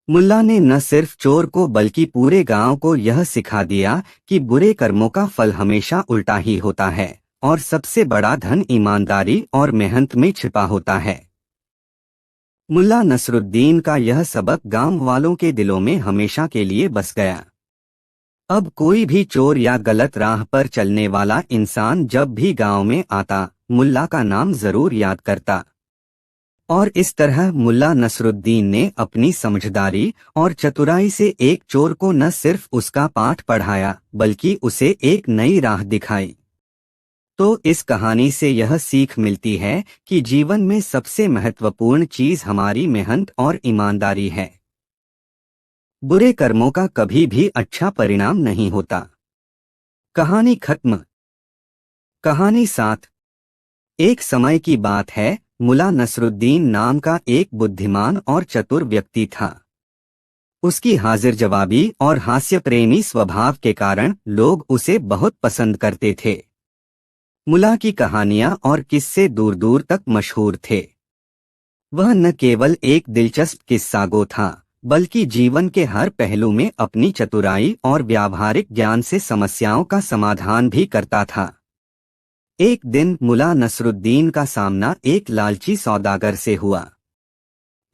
मुल्ला ने न सिर्फ चोर को बल्कि पूरे गांव को यह सिखा दिया कि बुरे कर्मों का फल हमेशा उल्टा ही होता है और सबसे बड़ा धन ईमानदारी और मेहनत में छिपा होता है। मुल्ला नसरुद्दीन का यह सबक गांव वालों के दिलों में हमेशा के लिए बस गया। अब कोई भी चोर या गलत राह पर चलने वाला इंसान जब भी गांव में आता, मुल्ला का नाम जरूर याद करता। और इस तरह मुल्ला नसरुद्दीन ने अपनी समझदारी और चतुराई से एक चोर को न सिर्फ उसका पाठ पढ़ाया बल्कि उसे एक नई राह दिखाई। तो इस कहानी से यह सीख मिलती है कि जीवन में सबसे महत्वपूर्ण चीज हमारी मेहनत और ईमानदारी है। बुरे कर्मों का कभी भी अच्छा परिणाम नहीं होता। कहानी खत्म। कहानी 7। एक समय की बात है, मुल्ला नसरुद्दीन नाम का एक बुद्धिमान और चतुर व्यक्ति था। उसकी हाजिर जवाबी और हास्य प्रेमी स्वभाव के कारण लोग उसे बहुत पसंद करते थे। मुल्ला की कहानियां और किस्से दूर दूर तक मशहूर थे। वह न केवल एक दिलचस्प किस्सागो था, बल्कि जीवन के हर पहलू में अपनी चतुराई और व्यावहारिक ज्ञान से समस्याओं का समाधान भी करता था। एक दिन मुल्ला नसरुद्दीन का सामना एक लालची सौदागर से हुआ।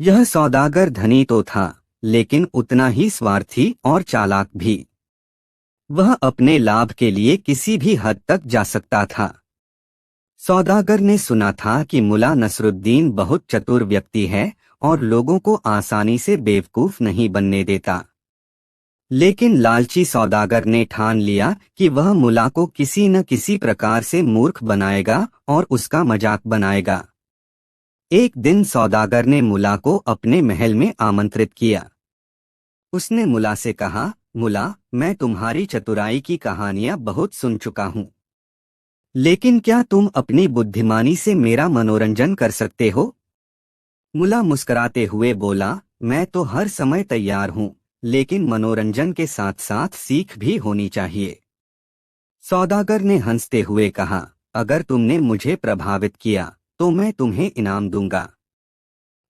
यह सौदागर धनी तो था, लेकिन उतना ही स्वार्थी और चालाक भी। वह अपने लाभ के लिए किसी भी हद तक जा सकता था। सौदागर ने सुना था कि मुल्ला नसरुद्दीन बहुत चतुर व्यक्ति है और लोगों को आसानी से बेवकूफ नहीं बनने देता। लेकिन लालची सौदागर ने ठान लिया कि वह मुल्ला को किसी न किसी प्रकार से मूर्ख बनाएगा और उसका मजाक बनाएगा। एक दिन सौदागर ने मुल्ला को अपने महल में आमंत्रित किया। उसने मुल्ला से कहा, मुल्ला, मैं तुम्हारी चतुराई की कहानियां बहुत सुन चुका हूँ, लेकिन क्या तुम अपनी बुद्धिमानी से मेरा मनोरंजन कर सकते हो? मुल्ला मुस्कुराते हुए बोला, मैं तो हर समय तैयार हूँ, लेकिन मनोरंजन के साथ साथ सीख भी होनी चाहिए। सौदागर ने हंसते हुए कहा, अगर तुमने मुझे प्रभावित किया तो मैं तुम्हें इनाम दूंगा,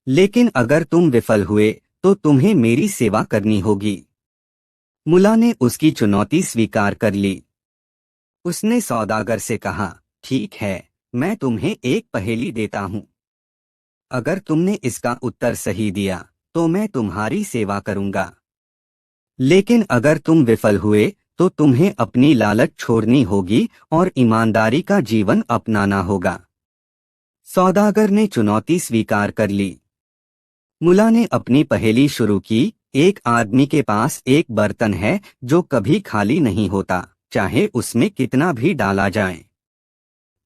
लेकिन अगर तुम विफल हुए तो तुम्हें मेरी सेवा करनी होगी। मुल्ला ने उसकी चुनौती स्वीकार कर ली। उसने सौदागर से कहा, ठीक है, मैं तुम्हें एक पहेली देता हूँ। अगर तुमने इसका उत्तर सही दिया तो मैं तुम्हारी सेवा करूंगा। लेकिन अगर तुम विफल हुए तो तुम्हें अपनी लालच छोड़नी होगी और ईमानदारी का जीवन अपनाना होगा। सौदागर ने चुनौती स्वीकार कर ली। मुल्ला ने अपनी पहेली शुरू की। एक आदमी के पास एक बर्तन है जो कभी खाली नहीं होता, चाहे उसमें कितना भी डाला जाए।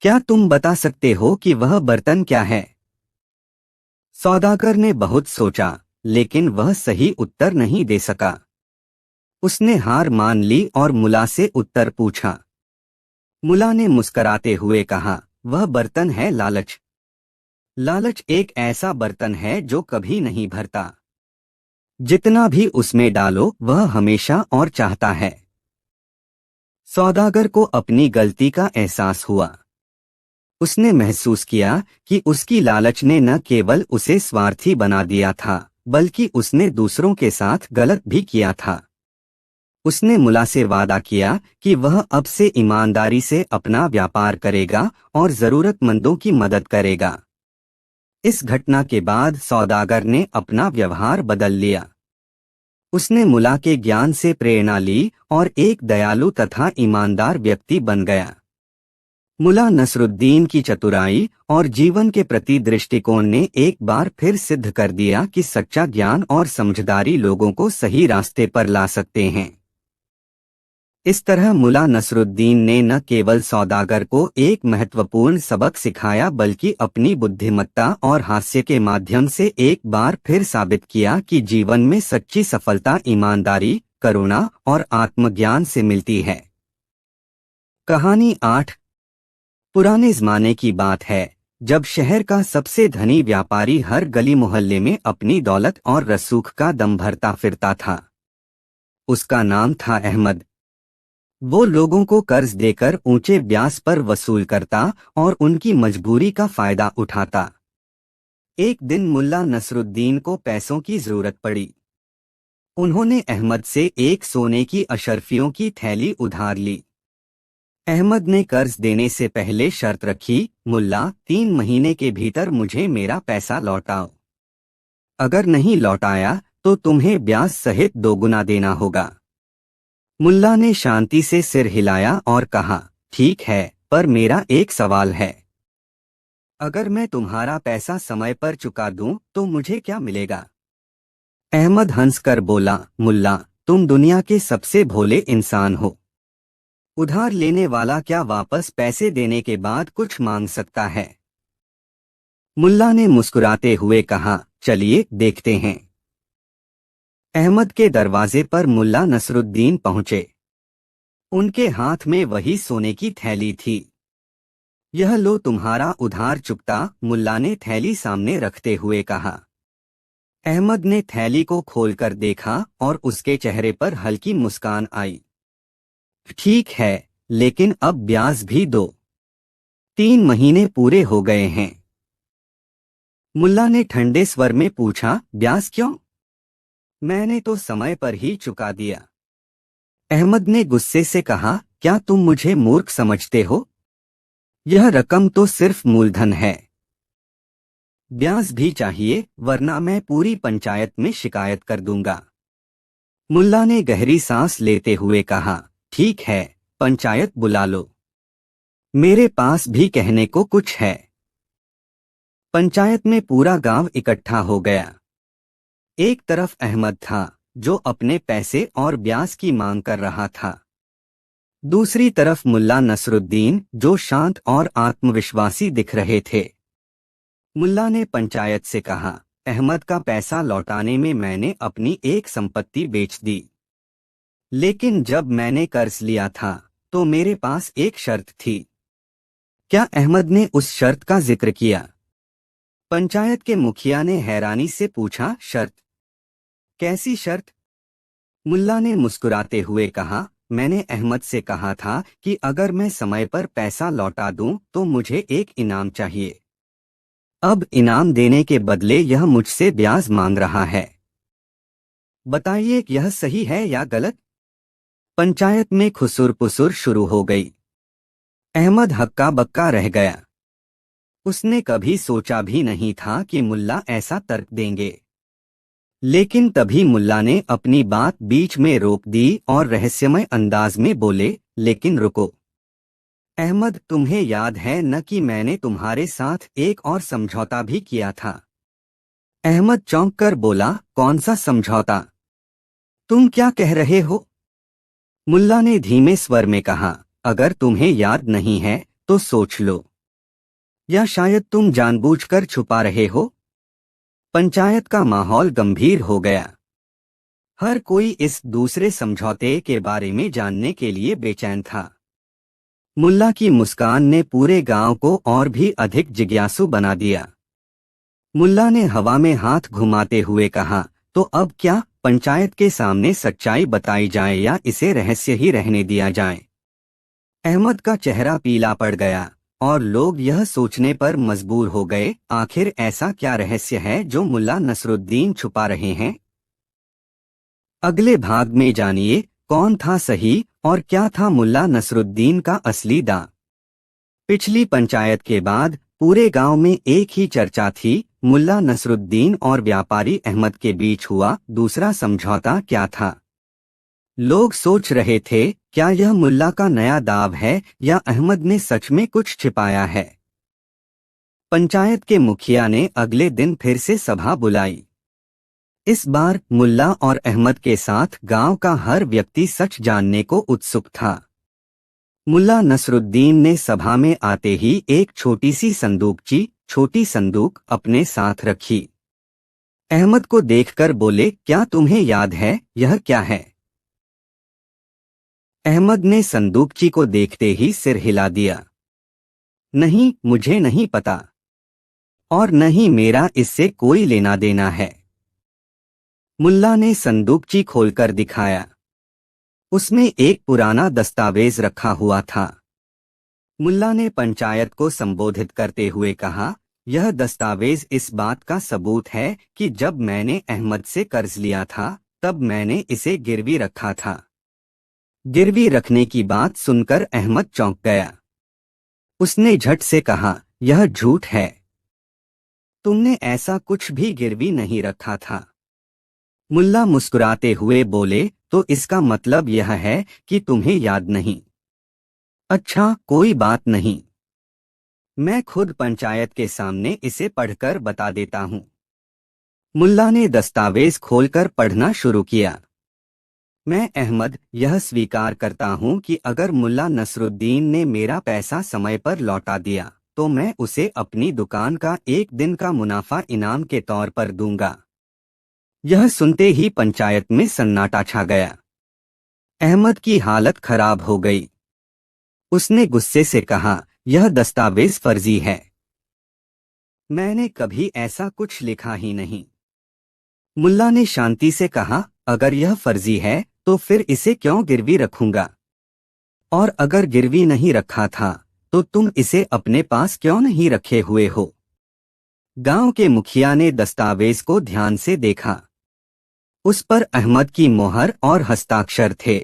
क्या तुम बता सकते हो कि वह बर्तन क्या है? सौदागर ने बहुत सोचा, लेकिन वह सही उत्तर नहीं दे सका। उसने हार मान ली और मुल्ला से उत्तर पूछा। मुल्ला ने मुस्कराते हुए कहा, वह बर्तन है लालच। लालच एक ऐसा बर्तन है जो कभी नहीं भरता। जितना भी उसमें डालो वह हमेशा और चाहता है। सौदागर को अपनी गलती का एहसास हुआ। उसने महसूस किया कि उसकी लालच ने न केवल उसे स्वार्थी बना दिया था, बल्कि उसने दूसरों के साथ गलत भी किया था। उसने मुल्ला से वादा किया कि वह अब से ईमानदारी से अपना व्यापार करेगा और जरूरतमंदों की मदद करेगा। इस घटना के बाद सौदागर ने अपना व्यवहार बदल लिया। उसने मुल्ला के ज्ञान से प्रेरणा ली और एक दयालु तथा ईमानदार व्यक्ति बन गया। मुल्ला नसरुद्दीन की चतुराई और जीवन के प्रति दृष्टिकोण ने एक बार फिर सिद्ध कर दिया कि सच्चा ज्ञान और समझदारी लोगों को सही रास्ते पर ला सकते हैं। इस तरह मुल्ला नसरुद्दीन ने न केवल सौदागर को एक महत्वपूर्ण सबक सिखाया, बल्कि अपनी बुद्धिमत्ता और हास्य के माध्यम से एक बार फिर साबित किया कि जीवन में सच्ची सफलता ईमानदारी, करुणा और आत्मज्ञान से मिलती है। कहानी 8। पुराने जमाने की बात है, जब शहर का सबसे धनी व्यापारी हर गली मोहल्ले में अपनी दौलत और रसूख का दम भरता फिरता था। उसका नाम था अहमद। वो लोगों को कर्ज देकर ऊंचे ब्याज पर वसूल करता और उनकी मजबूरी का फायदा उठाता। एक दिन मुल्ला नसरुद्दीन को पैसों की जरूरत पड़ी। उन्होंने अहमद से एक सोने की अशर्फियों की थैली उधार ली। अहमद ने कर्ज देने से पहले शर्त रखी, मुल्ला, 3 महीने के भीतर मुझे मेरा पैसा लौटाओ। अगर नहीं लौटाया तो तुम्हें ब्याज सहित 2 गुना देना होगा। मुल्ला ने शांति से सिर हिलाया और कहा, ठीक है, पर मेरा एक सवाल है। अगर मैं तुम्हारा पैसा समय पर चुका दूं तो मुझे क्या मिलेगा? अहमद हंसकर बोला, मुल्ला, तुम दुनिया के सबसे भोले इंसान हो। उधार लेने वाला क्या वापस पैसे देने के बाद कुछ मांग सकता है? मुल्ला ने मुस्कुराते हुए कहा, चलिए देखते हैं। अहमद के दरवाजे पर मुल्ला नसरुद्दीन पहुंचे। उनके हाथ में वही सोने की थैली थी। यह लो तुम्हारा उधार चुकता, मुल्ला ने थैली सामने रखते हुए कहा। अहमद ने थैली को खोलकर देखा और उसके चेहरे पर हल्की मुस्कान आई। ठीक है, लेकिन अब ब्याज भी दो। 3 महीने पूरे हो गए हैं। मुल्ला ने ठंडे स्वर में पूछा, ब्याज क्यों? मैंने तो समय पर ही चुका दिया। अहमद ने गुस्से से कहा, क्या तुम मुझे मूर्ख समझते हो? यह रकम तो सिर्फ मूलधन है। ब्याज भी चाहिए, वरना मैं पूरी पंचायत में शिकायत कर दूंगा। मुल्ला ने गहरी सांस लेते हुए कहा, ठीक है, पंचायत बुला लो। मेरे पास भी कहने को कुछ है। पंचायत में पूरा गांव इकट्ठा हो गया। एक तरफ अहमद था, जो अपने पैसे और ब्याज की मांग कर रहा था। दूसरी तरफ मुल्ला नसरुद्दीन, जो शांत और आत्मविश्वासी दिख रहे थे। मुल्ला ने पंचायत से कहा, अहमद का पैसा लौटाने में मैंने अपनी एक संपत्ति बेच दी। लेकिन जब मैंने कर्ज लिया था तो मेरे पास एक शर्त थी। क्या अहमद ने उस शर्त का जिक्र किया? पंचायत के मुखिया ने हैरानी से पूछा, शर्त? कैसी शर्त? मुल्ला ने मुस्कुराते हुए कहा, मैंने अहमद से कहा था कि अगर मैं समय पर पैसा लौटा दूं तो मुझे एक इनाम चाहिए। अब इनाम देने के बदले यह मुझसे ब्याज मांग रहा है। बताइए यह सही है या गलत? पंचायत में खुसुर पुसुर शुरू हो गई। अहमद हक्का बक्का रह गया। उसने कभी सोचा भी नहीं था कि मुल्ला ऐसा तर्क देंगे। लेकिन तभी मुल्ला ने अपनी बात बीच में रोक दी और रहस्यमय अंदाज में बोले, लेकिन रुको अहमद, तुम्हें याद है न कि मैंने तुम्हारे साथ एक और समझौता भी किया था। अहमद चौंक कर बोला, कौन सा समझौता? तुम क्या कह रहे हो? मुल्ला ने धीमे स्वर में कहा, अगर तुम्हें याद नहीं है तो सोच लो, या शायद तुम जानबूझकर छुपा रहे हो। पंचायत का माहौल गंभीर हो गया। हर कोई इस दूसरे समझौते के बारे में जानने के लिए बेचैन था। मुल्ला की मुस्कान ने पूरे गांव को और भी अधिक जिज्ञासु बना दिया। मुल्ला ने हवा में हाथ घुमाते हुए कहा, तो अब क्या पंचायत के सामने सच्चाई बताई जाए या इसे रहस्य ही रहने दिया जाए? अहमद का चेहरा पीला पड़ गया और लोग यह सोचने पर मजबूर हो गए, आखिर ऐसा क्या रहस्य है जो मुल्ला नसरुद्दीन छुपा रहे हैं। अगले भाग में जानिए कौन था सही और क्या था मुल्ला नसरुद्दीन का असली दांव। पिछली पंचायत के बाद पूरे गांव में एक ही चर्चा थी, मुल्ला नसरुद्दीन और व्यापारी अहमद के बीच हुआ दूसरा समझौता क्या था। लोग सोच रहे थे, क्या यह मुल्ला का नया दाव है या अहमद ने सच में कुछ छिपाया है। पंचायत के मुखिया ने अगले दिन फिर से सभा बुलाई। इस बार मुल्ला और अहमद के साथ गांव का हर व्यक्ति सच जानने को उत्सुक था। मुल्ला नसरुद्दीन ने सभा में आते ही एक छोटी सी छोटी संदूक अपने साथ रखी। अहमद को देखकर बोले, क्या तुम्हें याद है यह क्या है? अहमद ने संदूकची को देखते ही सिर हिला दिया। नहीं, मुझे नहीं पता, और न ही मेरा इससे कोई लेना देना है। मुल्ला ने संदूकची खोलकर दिखाया। उसमें एक पुराना दस्तावेज रखा हुआ था। मुल्ला ने पंचायत को संबोधित करते हुए कहा, यह दस्तावेज इस बात का सबूत है कि जब मैंने अहमद से कर्ज लिया था तब मैंने इसे गिरवी रखा था। गिरवी रखने की बात सुनकर अहमद चौंक गया। उसने झट से कहा, यह झूठ है, तुमने ऐसा कुछ भी गिरवी नहीं रखा था। मुल्ला मुस्कुराते हुए बोले, तो इसका मतलब यह है कि तुम्हें याद नहीं। अच्छा, कोई बात नहीं, मैं खुद पंचायत के सामने इसे पढ़कर बता देता हूँ। मुल्ला ने दस्तावेज खोलकर पढ़ना शुरू किया। मैं अहमद यह स्वीकार करता हूँ कि अगर मुल्ला नसरुद्दीन ने मेरा पैसा समय पर लौटा दिया तो मैं उसे अपनी दुकान का एक दिन का मुनाफा इनाम के तौर पर दूंगा। यह सुनते ही पंचायत में सन्नाटा छा गया। अहमद की हालत खराब हो गई। उसने गुस्से से कहा, यह दस्तावेज फर्जी है, मैंने कभी ऐसा कुछ लिखा ही नहीं। मुल्ला ने शांति से कहा, अगर यह फर्जी है तो फिर इसे क्यों गिरवी रखूंगा, और अगर गिरवी नहीं रखा था तो तुम इसे अपने पास क्यों नहीं रखे हुए हो। गांव के मुखिया ने दस्तावेज को ध्यान से देखा। उस पर अहमद की मोहर और हस्ताक्षर थे।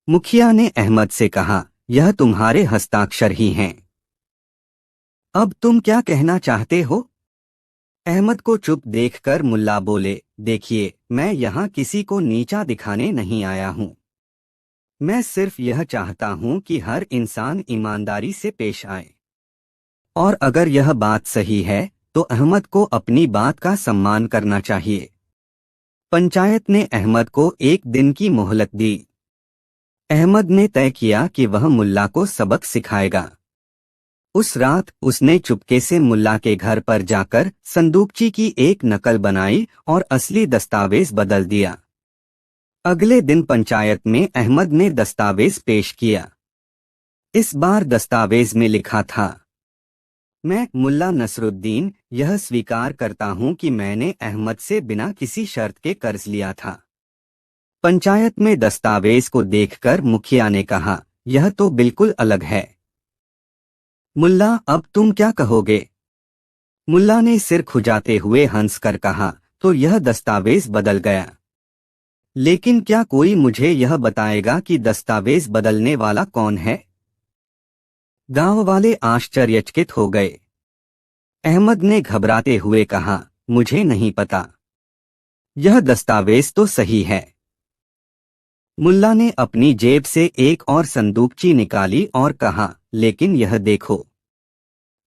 मुखिया ने अहमद से कहा, यह तुम्हारे हस्ताक्षर ही हैं। अब तुम क्या कहना चाहते हो? अहमद को चुप देखकर मुल्ला बोले, देखिए, मैं यहाँ किसी को नीचा दिखाने नहीं आया हूँ। मैं सिर्फ यह चाहता हूँ कि हर इंसान ईमानदारी से पेश आए, और अगर यह बात सही है तो अहमद को अपनी बात का सम्मान करना चाहिए। पंचायत ने अहमद को एक दिन की मोहलत दी। अहमद ने तय किया कि वह मुल्ला को सबक सिखाएगा। उस रात उसने चुपके से मुल्ला के घर पर जाकर संदूकची की एक नकल बनाई और असली दस्तावेज बदल दिया। अगले दिन पंचायत में अहमद ने दस्तावेज पेश किया। इस बार दस्तावेज में लिखा था, मैं मुल्ला नसरुद्दीन यह स्वीकार करता हूं कि मैंने अहमद से बिना किसी शर्त के कर्ज लिया था। पंचायत में दस्तावेज को देखकर मुखिया ने कहा, यह तो बिल्कुल अलग है। मुल्ला, अब तुम क्या कहोगे? मुल्ला ने सिर खुजाते हुए हंसकर कहा, तो यह दस्तावेज बदल गया, लेकिन क्या कोई मुझे यह बताएगा कि दस्तावेज बदलने वाला कौन है? गांव वाले आश्चर्यचकित हो गए। अहमद ने घबराते हुए कहा, मुझे नहीं पता। यह दस्तावेज तो सही है। मुल्ला ने अपनी जेब से एक और संदूकची निकाली और कहा, लेकिन यह देखो,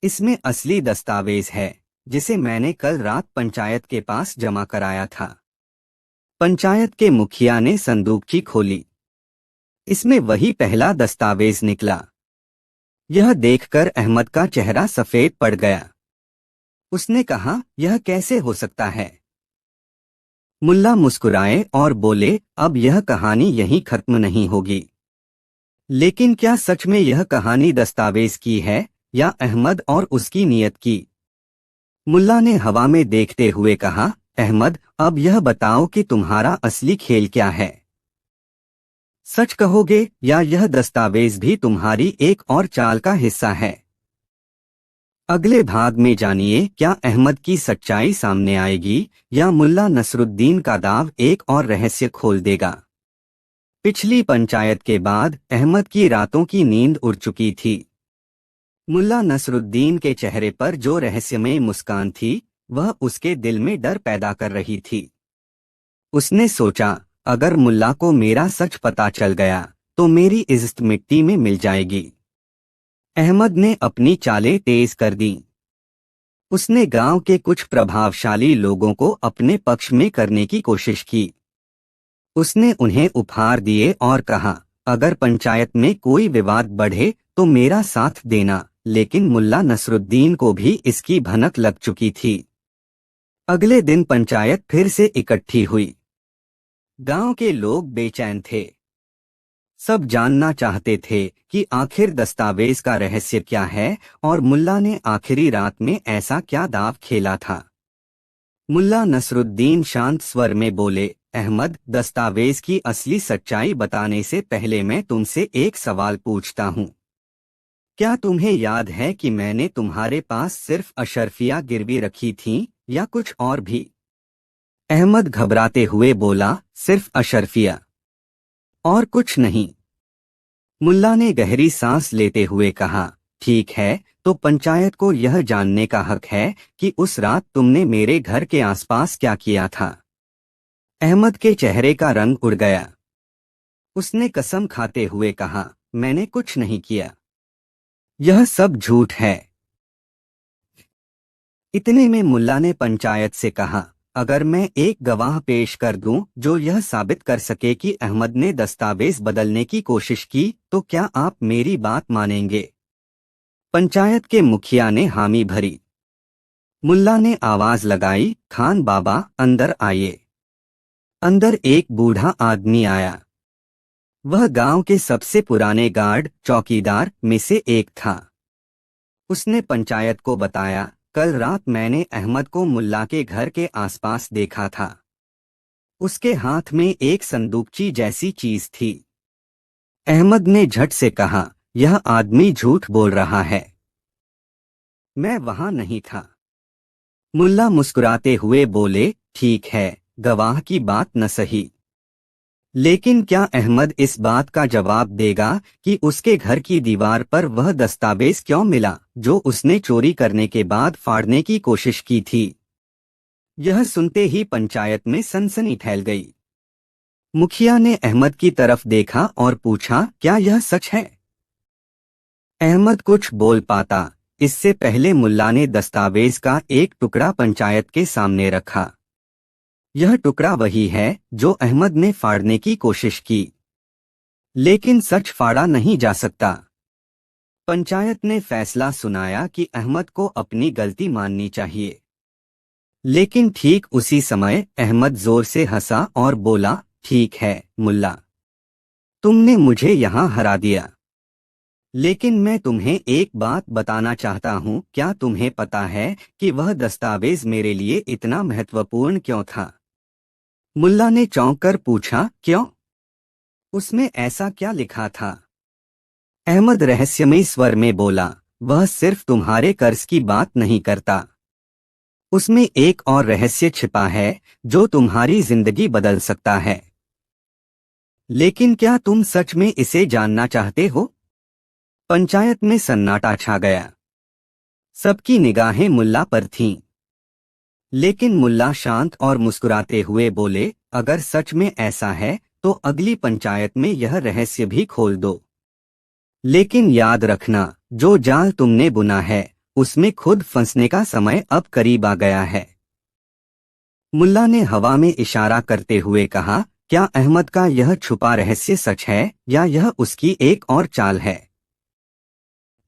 इसमें असली दस्तावेज है जिसे मैंने कल रात पंचायत के पास जमा कराया था। पंचायत के मुखिया ने संदूकची खोली। इसमें वही पहला दस्तावेज निकला। यह देखकर अहमद का चेहरा सफेद पड़ गया। उसने कहा, यह कैसे हो सकता है? मुल्ला मुस्कुराए और बोले, अब यह कहानी यहीं खत्म नहीं होगी। लेकिन क्या सच में यह कहानी दस्तावेज की है या अहमद और उसकी नीयत की? मुल्ला ने हवा में देखते हुए कहा, अहमद, अब यह बताओ कि तुम्हारा असली खेल क्या है? सच कहोगे या यह दस्तावेज भी तुम्हारी एक और चाल का हिस्सा है? अगले भाग में जानिए क्या अहमद की सच्चाई सामने आएगी या मुल्ला नसरुद्दीन का दाव एक और रहस्य खोल देगा। पिछली पंचायत के बाद अहमद की रातों की नींद उड़ चुकी थी। मुल्ला नसरुद्दीन के चेहरे पर जो रहस्यमय मुस्कान थी, वह उसके दिल में डर पैदा कर रही थी। उसने सोचा, अगर मुल्ला को मेरा सच पता चल गया तो मेरी इज्जत मिट्टी में मिल जाएगी। अहमद ने अपनी चालें तेज कर दी। उसने गांव के कुछ प्रभावशाली लोगों को अपने पक्ष में करने की कोशिश की। उसने उन्हें उपहार दिए और कहा, अगर पंचायत में कोई विवाद बढ़े तो मेरा साथ देना। लेकिन मुल्ला नसरुद्दीन को भी इसकी भनक लग चुकी थी। अगले दिन पंचायत फिर से इकट्ठी हुई। गांव के लोग बेचैन थे। सब जानना चाहते थे कि आखिर दस्तावेज का रहस्य क्या है और मुल्ला ने आखिरी रात में ऐसा क्या दाव खेला था। मुल्ला नसरुद्दीन शांत स्वर में बोले, अहमद, दस्तावेज की असली सच्चाई बताने से पहले मैं तुमसे एक सवाल पूछता हूँ। क्या तुम्हें याद है कि मैंने तुम्हारे पास सिर्फ अशरफिया गिरवी रखी थीं या कुछ और भी? अहमद घबराते हुए बोला, सिर्फ अशरफिया और कुछ नहीं। मुल्ला ने गहरी सांस लेते हुए कहा, ठीक है, तो पंचायत को यह जानने का हक है कि उस रात तुमने मेरे घर के आसपास क्या किया था। अहमद के चेहरे का रंग उड़ गया। उसने कसम खाते हुए कहा, मैंने कुछ नहीं किया। यह सब झूठ है। इतने में मुल्ला ने पंचायत से कहा, अगर मैं एक गवाह पेश कर दूं जो यह साबित कर सके कि अहमद ने दस्तावेज बदलने की कोशिश की, तो क्या आप मेरी बात मानेंगे? पंचायत के मुखिया ने हामी भरी। मुल्ला ने आवाज लगाई, खान बाबा, अंदर आइए। अंदर एक बूढ़ा आदमी आया। वह गांव के सबसे पुराने गार्ड चौकीदार में से एक था। उसने पंचायत को बताया, कल रात मैंने अहमद को मुल्ला के घर के आसपास देखा था। उसके हाथ में एक संदूकची जैसी चीज थी। अहमद ने झट से कहा, यह आदमी झूठ बोल रहा है। मैं वहां नहीं था। मुल्ला मुस्कुराते हुए बोले, ठीक है, गवाह की बात न सही, लेकिन क्या अहमद इस बात का जवाब देगा कि उसके घर की दीवार पर वह दस्तावेज क्यों मिला जो उसने चोरी करने के बाद फाड़ने की कोशिश की थी? यह सुनते ही पंचायत में सनसनी फैल गई। मुखिया ने अहमद की तरफ देखा और पूछा, क्या यह सच है? अहमद कुछ बोल पाता इससे पहले मुल्ला ने दस्तावेज का एक टुकड़ा पंचायत के सामने रखा। यह टुकड़ा वही है जो अहमद ने फाड़ने की कोशिश की, लेकिन सच फाड़ा नहीं जा सकता। पंचायत ने फैसला सुनाया कि अहमद को अपनी गलती माननी चाहिए। लेकिन ठीक उसी समय अहमद जोर से हंसा और बोला, ठीक है मुल्ला, तुमने मुझे यहाँ हरा दिया, लेकिन मैं तुम्हें एक बात बताना चाहता हूँ। क्या तुम्हें पता है कि वह दस्तावेज मेरे लिए इतना महत्वपूर्ण क्यों था? मुल्ला ने चौंक कर पूछा, क्यों? उसमें ऐसा क्या लिखा था? अहमद रहस्यमय स्वर में बोला, वह सिर्फ तुम्हारे कर्ज की बात नहीं करता। उसमें एक और रहस्य छिपा है जो तुम्हारी जिंदगी बदल सकता है। लेकिन क्या तुम सच में इसे जानना चाहते हो? पंचायत में सन्नाटा छा गया। सबकी निगाहें मुल्ला पर थीं। लेकिन मुल्ला शांत और मुस्कुराते हुए बोले, अगर सच में ऐसा है तो अगली पंचायत में यह रहस्य भी खोल दो। लेकिन याद रखना, जो जाल तुमने बुना है उसमें खुद फंसने का समय अब करीब आ गया है। मुल्ला ने हवा में इशारा करते हुए कहा, क्या अहमद का यह छुपा रहस्य सच है या यह उसकी एक और चाल है?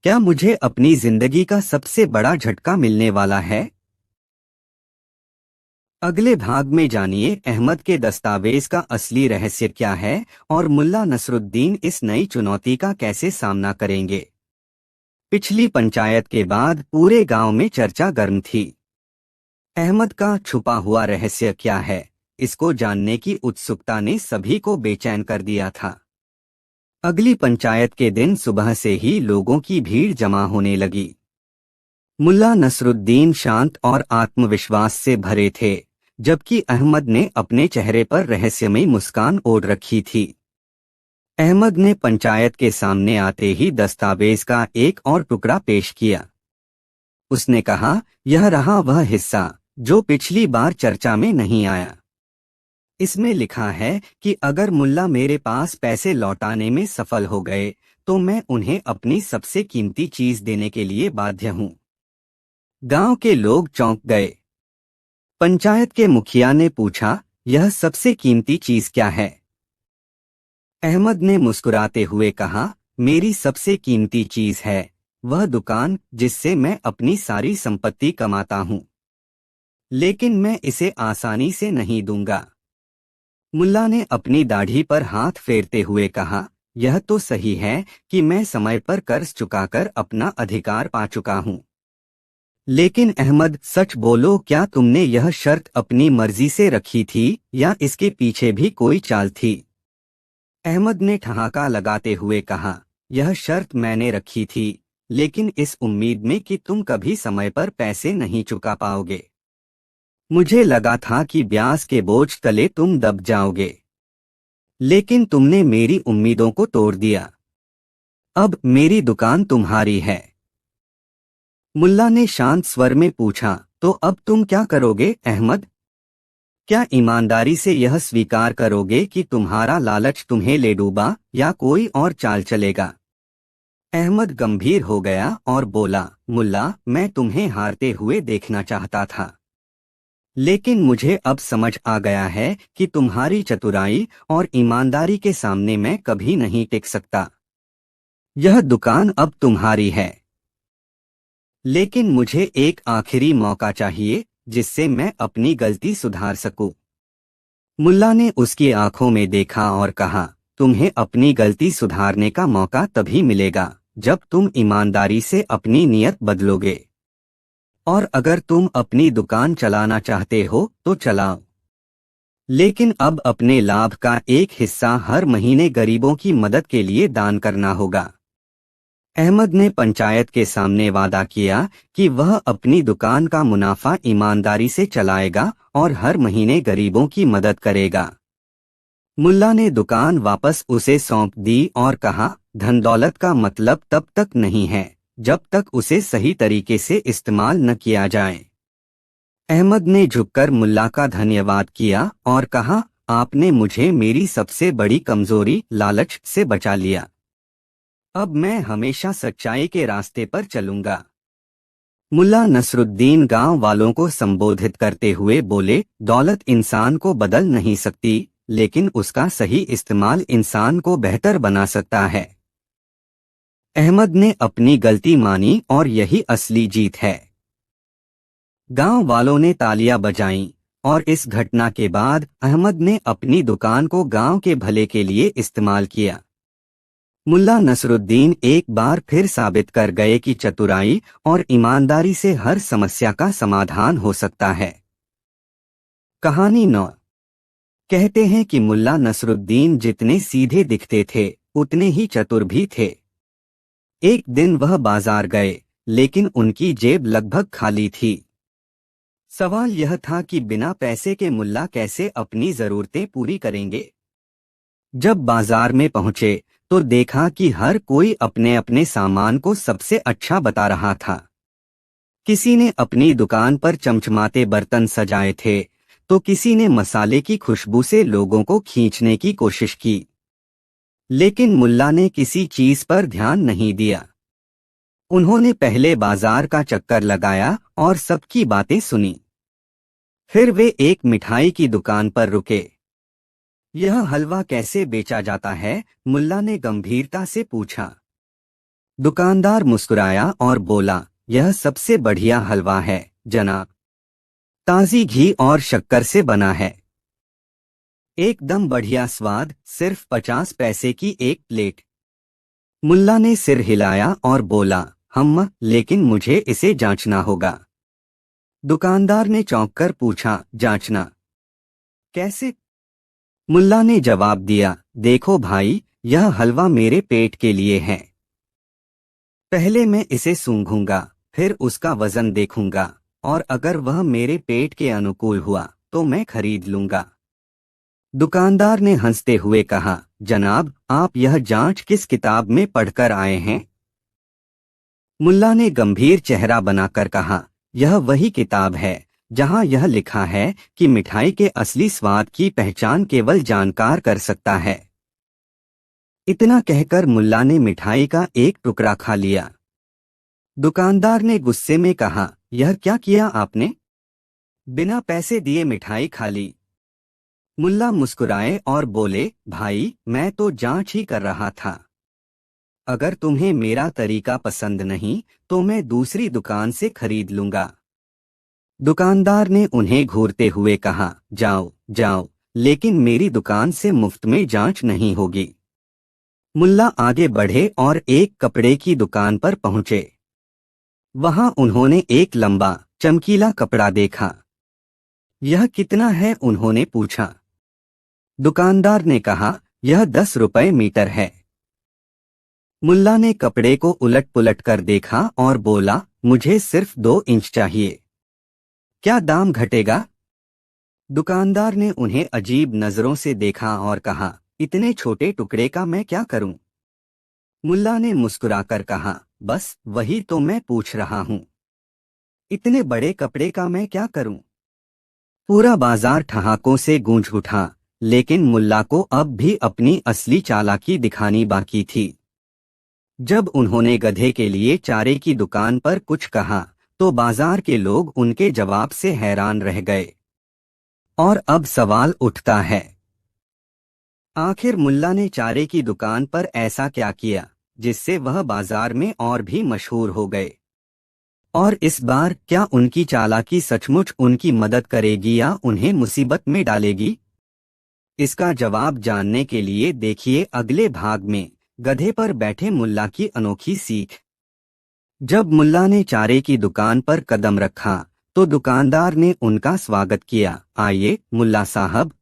क्या मुझे अपनी जिंदगी का सबसे बड़ा झटका मिलने वाला है? अगले भाग में जानिए अहमद के दस्तावेज का असली रहस्य क्या है और मुल्ला नसरुद्दीन इस नई चुनौती का कैसे सामना करेंगे। पिछली पंचायत के बाद पूरे गांव में चर्चा गर्म थी। अहमद का छुपा हुआ रहस्य क्या है, इसको जानने की उत्सुकता ने सभी को बेचैन कर दिया था। अगली पंचायत के दिन सुबह से ही लोगों की भीड़ जमा होने लगी। मुल्ला नसरुद्दीन शांत और आत्मविश्वास से भरे थे, जबकि अहमद ने अपने चेहरे पर रहस्यमयी मुस्कान ओढ़ रखी थी। अहमद ने पंचायत के सामने आते ही दस्तावेज का एक और टुकड़ा पेश किया। उसने कहा, यह रहा वह हिस्सा जो पिछली बार चर्चा में नहीं आया। इसमें लिखा है कि अगर मुल्ला मेरे पास पैसे लौटाने में सफल हो गए तो मैं उन्हें अपनी सबसे कीमती चीज देने के लिए बाध्य हूं। गांव के लोग चौंक गए। पंचायत के मुखिया ने पूछा, यह सबसे कीमती चीज क्या है? अहमद ने मुस्कुराते हुए कहा, मेरी सबसे कीमती चीज है वह दुकान जिससे मैं अपनी सारी संपत्ति कमाता हूं। लेकिन मैं इसे आसानी से नहीं दूंगा। मुल्ला ने अपनी दाढ़ी पर हाथ फेरते हुए कहा, यह तो सही है कि मैं समय पर कर्ज चुकाकर अपना अधिकार पा चुका हूं। लेकिन अहमद, सच बोलो, क्या तुमने यह शर्त अपनी मर्जी से रखी थी या इसके पीछे भी कोई चाल थी? अहमद ने ठहाका लगाते हुए कहा, यह शर्त मैंने रखी थी, लेकिन इस उम्मीद में कि तुम कभी समय पर पैसे नहीं चुका पाओगे। मुझे लगा था कि ब्याज के बोझ तले तुम दब जाओगे, लेकिन तुमने मेरी उम्मीदों को तोड़ दिया। अब मेरी दुकान तुम्हारी है। मुल्ला ने शांत स्वर में पूछा, तो अब तुम क्या करोगे अहमद? क्या ईमानदारी से यह स्वीकार करोगे कि तुम्हारा लालच तुम्हें ले डूबा या कोई और चाल चलेगा? अहमद गंभीर हो गया और बोला, मुल्ला, मैं तुम्हें हारते हुए देखना चाहता था, लेकिन मुझे अब समझ आ गया है कि तुम्हारी चतुराई और ईमानदारी के सामने मैं कभी नहीं टिक सकता। यह दुकान अब तुम्हारी है, लेकिन मुझे एक आखिरी मौका चाहिए जिससे मैं अपनी गलती सुधार सकूं। मुल्ला ने उसकी आंखों में देखा और कहा, तुम्हें अपनी गलती सुधारने का मौका तभी मिलेगा जब तुम ईमानदारी से अपनी नीयत बदलोगे। और अगर तुम अपनी दुकान चलाना चाहते हो तो चलाओ, लेकिन अब अपने लाभ का एक हिस्सा हर महीने गरीबों की मदद के लिए दान करना होगा। अहमद ने पंचायत के सामने वादा किया कि वह अपनी दुकान का मुनाफा ईमानदारी से चलाएगा और हर महीने गरीबों की मदद करेगा। मुल्ला ने दुकान वापस उसे सौंप दी और कहा, धन दौलत का मतलब तब तक नहीं है जब तक उसे सही तरीके से इस्तेमाल न किया जाए। अहमद ने झुककर मुल्ला का धन्यवाद किया और कहा, आपने मुझे मेरी सबसे बड़ी कमजोरी लालच से बचा लिया। अब मैं हमेशा सच्चाई के रास्ते पर चलूंगा। मुल्ला नसरुद्दीन गांव वालों को संबोधित करते हुए बोले, दौलत इंसान को बदल नहीं सकती, लेकिन उसका सही इस्तेमाल इंसान को बेहतर बना सकता है। अहमद ने अपनी गलती मानी और यही असली जीत है। गांव वालों ने तालियां बजाईं और इस घटना के बाद अहमद ने अपनी दुकान को गांव के भले के लिए इस्तेमाल किया। मुल्ला नसरुद्दीन एक बार फिर साबित कर गए कि चतुराई और ईमानदारी से हर समस्या का समाधान हो सकता है। कहानी 9। कहते हैं कि मुल्ला नसरुद्दीन जितने सीधे दिखते थे उतने ही चतुर भी थे। एक दिन वह बाजार गए, लेकिन उनकी जेब लगभग खाली थी। सवाल यह था कि बिना पैसे के मुल्ला कैसे अपनी जरूरतें पूरी करेंगे। जब बाजार में पहुंचे तो देखा कि हर कोई अपने अपने सामान को सबसे अच्छा बता रहा था। किसी ने अपनी दुकान पर चमचमाते बर्तन सजाए थे, तो किसी ने मसाले की खुशबू से लोगों को खींचने की कोशिश की। लेकिन मुल्ला ने किसी चीज पर ध्यान नहीं दिया। उन्होंने पहले बाजार का चक्कर लगाया और सबकी बातें सुनी। फिर वे एक मिठाई की दुकान पर रुके। यह हलवा कैसे बेचा जाता है? मुल्ला ने गंभीरता से पूछा। दुकानदार मुस्कुराया और बोला, यह सबसे बढ़िया हलवा है जनाब। ताजी घी और शक्कर से बना है। एकदम बढ़िया स्वाद, सिर्फ 50 पैसे की एक प्लेट। मुल्ला ने सिर हिलाया और बोला, लेकिन मुझे इसे जांचना होगा। दुकानदार ने चौंक कर पूछा, जांचना कैसे? मुल्ला ने जवाब दिया, देखो भाई, यह हलवा मेरे पेट के लिए है। पहले मैं इसे सूंघूंगा, फिर उसका वजन देखूंगा, और अगर वह मेरे पेट के अनुकूल हुआ तो मैं खरीद लूंगा। दुकानदार ने हंसते हुए कहा, जनाब, आप यह जांच किस किताब में पढ़कर आए हैं? मुल्ला ने गंभीर चेहरा बनाकर कहा, यह वही किताब है जहां यह लिखा है कि मिठाई के असली स्वाद की पहचान केवल जानकार कर सकता है। इतना कहकर मुल्ला ने मिठाई का एक टुकड़ा खा लिया। दुकानदार ने गुस्से में कहा, यह क्या किया आपने? बिना पैसे दिए मिठाई खा ली। मुल्ला मुस्कुराए और बोले, भाई, मैं तो जांच ही कर रहा था। अगर तुम्हें मेरा तरीका पसंद नहीं तो मैं दूसरी दुकान से खरीद लूंगा। दुकानदार ने उन्हें घूरते हुए कहा, जाओ जाओ, लेकिन मेरी दुकान से मुफ्त में जांच नहीं होगी। मुल्ला आगे बढ़े और एक कपड़े की दुकान पर पहुंचे। वहां उन्होंने एक लंबा चमकीला कपड़ा देखा। यह कितना है? उन्होंने पूछा। दुकानदार ने कहा, यह 10 रुपए मीटर है। मुल्ला ने कपड़े को उलट पुलट कर देखा और बोला, मुझे सिर्फ 2 इंच चाहिए। क्या दाम घटेगा? दुकानदार ने उन्हें अजीब नजरों से देखा और कहा, इतने छोटे टुकड़े का मैं क्या करूं? मुल्ला ने मुस्कुराकर कहा, बस वही तो मैं पूछ रहा हूं। इतने बड़े कपड़े का मैं क्या करूं? पूरा बाजार ठहाकों से गूंज उठा, लेकिन मुल्ला को अब भी अपनी असली चालाकी दिखानी बाकी थी। जब उन्होंने गधे के लिए चारे की दुकान पर कुछ कहा तो बाजार के लोग उनके जवाब से हैरान रह गए। और अब सवाल उठता है, आखिर मुल्ला ने चारे की दुकान पर ऐसा क्या किया जिससे वह बाजार में और भी मशहूर हो गए? और इस बार क्या उनकी चालाकी सचमुच उनकी मदद करेगी या उन्हें मुसीबत में डालेगी? इसका जवाब जानने के लिए देखिए अगले भाग में गधे पर बैठे मुल्ला की अनोखी सीख। जब मुल्ला ने चारे की दुकान पर कदम रखा तो दुकानदार ने उनका स्वागत किया। आइए मुल्ला साहब,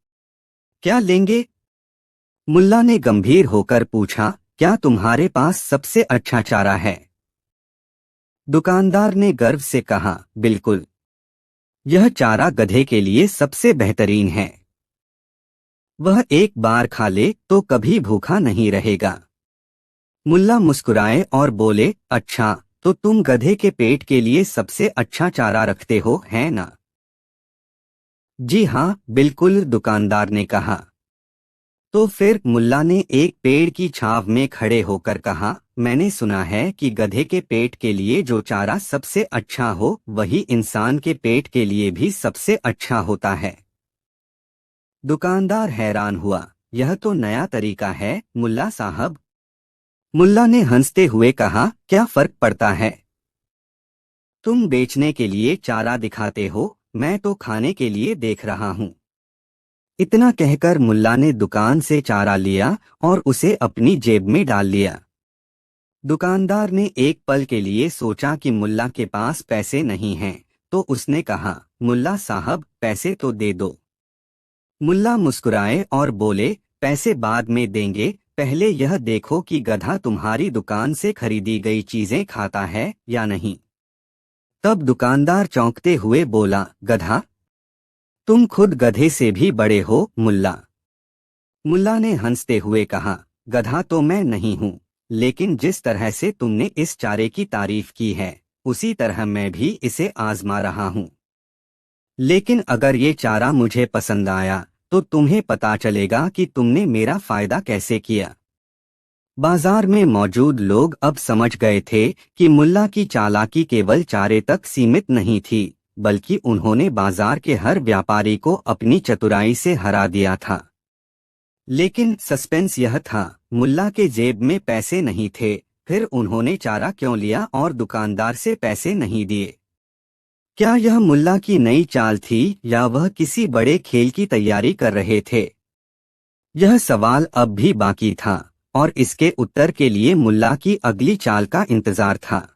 क्या लेंगे? मुल्ला ने गंभीर होकर पूछा, क्या तुम्हारे पास सबसे अच्छा चारा है? दुकानदार ने गर्व से कहा, बिल्कुल, यह चारा गधे के लिए सबसे बेहतरीन है। वह एक बार खा ले तो कभी भूखा नहीं रहेगा। मुल्ला मुस्कुराए और बोले, अच्छा, तो तुम गधे के पेट के लिए सबसे अच्छा चारा रखते हो, है ना? जी हाँ, बिल्कुल, दुकानदार ने कहा। तो फिर मुल्ला ने एक पेड़ की छांव में खड़े होकर कहा, मैंने सुना है कि गधे के पेट के लिए जो चारा सबसे अच्छा हो वही इंसान के पेट के लिए भी सबसे अच्छा होता है। दुकानदार हैरान हुआ, यह तो नया तरीका है मुल्ला साहब। मुल्ला ने हंसते हुए कहा, क्या फर्क पड़ता है? तुम बेचने के लिए चारा दिखाते हो, मैं तो खाने के लिए देख रहा हूँ। इतना कहकर मुल्ला ने दुकान से चारा लिया और उसे अपनी जेब में डाल लिया। दुकानदार ने एक पल के लिए सोचा कि मुल्ला के पास पैसे नहीं हैं, तो उसने कहा, मुल्ला साहब, पैसे तो दे दो। मुल्ला मुस्कुराए और बोले, पैसे बाद में देंगे, पहले यह देखो कि गधा तुम्हारी दुकान से खरीदी गई चीजें खाता है या नहीं। तब दुकानदार चौंकते हुए बोला, गधा? तुम खुद गधे से भी बड़े हो मुल्ला। मुल्ला ने हंसते हुए कहा, गधा तो मैं नहीं हूँ, लेकिन जिस तरह से तुमने इस चारे की तारीफ की है उसी तरह मैं भी इसे आजमा रहा हूँ। लेकिन अगर ये चारा मुझे पसंद आया तो तुम्हें पता चलेगा कि तुमने मेरा फायदा कैसे किया। बाजार में मौजूद लोग अब समझ गए थे कि मुल्ला की चालाकी केवल चारे तक सीमित नहीं थी, बल्कि उन्होंने बाजार के हर व्यापारी को अपनी चतुराई से हरा दिया था। लेकिन सस्पेंस यह था, मुल्ला के जेब में पैसे नहीं थे, फिर उन्होंने चारा क्यों लिया और दुकानदार से पैसे नहीं दिए? क्या यह मुल्ला की नई चाल थी या वह किसी बड़े खेल की तैयारी कर रहे थे? यह सवाल अब भी बाकी था और इसके उत्तर के लिए मुल्ला की अगली चाल का इंतजार था।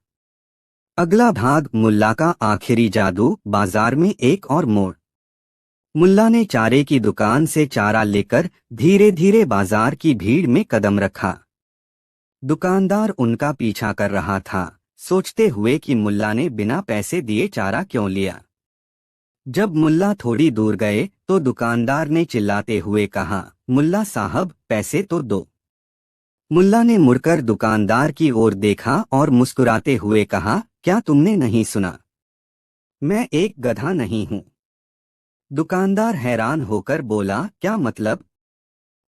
अगला भाग, मुल्ला का आखिरी जादू। बाजार में एक और मोड़। मुल्ला ने चारे की दुकान से चारा लेकर धीरे धीरे बाजार की भीड़ में कदम रखा। दुकानदार उनका पीछा कर रहा था, सोचते हुए कि मुल्ला ने बिना पैसे दिए चारा क्यों लिया। जब मुल्ला थोड़ी दूर गए तो दुकानदार ने चिल्लाते हुए कहा, मुल्ला साहब, पैसे तो दो। मुल्ला ने मुड़कर दुकानदार की ओर देखा और मुस्कुराते हुए कहा, क्या तुमने नहीं सुना? मैं एक गधा नहीं हूँ। दुकानदार हैरान होकर बोला, क्या मतलब?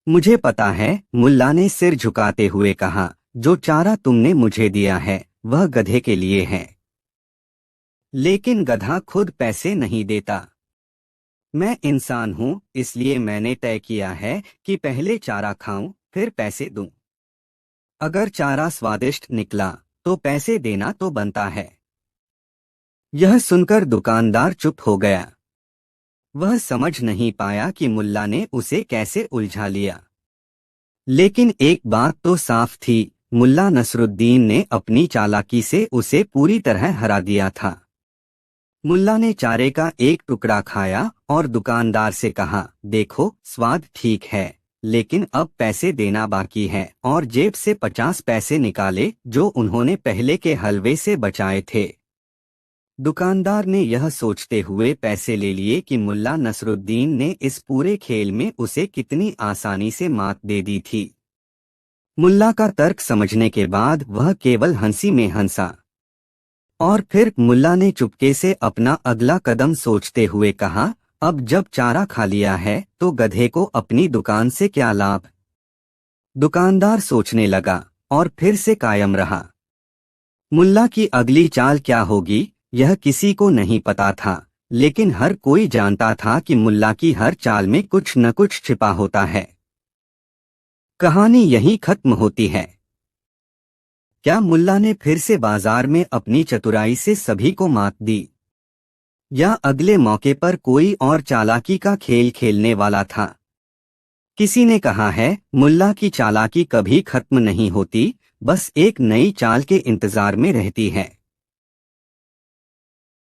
मुझे पता है, मुल्ला ने सिर झुकाते हुए कहा, जो चारा तुमने मुझे दिया है वह गधे के लिए है। लेकिन गधा खुद पैसे नहीं देता। मैं इंसान हूँ, इसलिए मैंने तय किया है कि पहले चारा खाऊं फिर पैसे दूं। अगर चारा स्वादिष्ट निकला तो पैसे देना तो बनता है। यह सुनकर दुकानदार चुप हो गया। वह समझ नहीं पाया कि मुल्ला ने उसे कैसे उलझा लिया। लेकिन एक बात तो साफ थी, मुल्ला नसरुद्दीन ने अपनी चालाकी से उसे पूरी तरह हरा दिया था। मुल्ला ने चारे का एक टुकड़ा खाया और दुकानदार से कहा, देखो, स्वाद ठीक है, लेकिन अब पैसे देना बाकी है, और जेब से 50 पैसे निकाले जो उन्होंने पहले के हलवे से बचाए थे। दुकानदार ने यह सोचते हुए पैसे ले लिए कि मुल्ला नसरुद्दीन ने इस पूरे खेल में उसे कितनी आसानी से मात दे दी थी। मुल्ला का तर्क समझने के बाद वह केवल हंसी में हंसा और फिर मुल्ला ने चुपके से अपना अगला कदम सोचते हुए कहा, अब जब चारा खा लिया है तो गधे को अपनी दुकान से क्या लाभ? दुकानदार सोचने लगा और फिर से कायम रहा। मुल्ला की अगली चाल क्या होगी यह किसी को नहीं पता था, लेकिन हर कोई जानता था कि मुल्ला की हर चाल में कुछ न कुछ छिपा होता है। कहानी यहीं खत्म होती है। क्या मुल्ला ने फिर से बाजार में अपनी चतुराई से सभी को मात दी, या अगले मौके पर कोई और चालाकी का खेल खेलने वाला था? किसी ने कहा है, मुल्ला की चालाकी कभी खत्म नहीं होती, बस एक नई चाल के इंतजार में रहती है।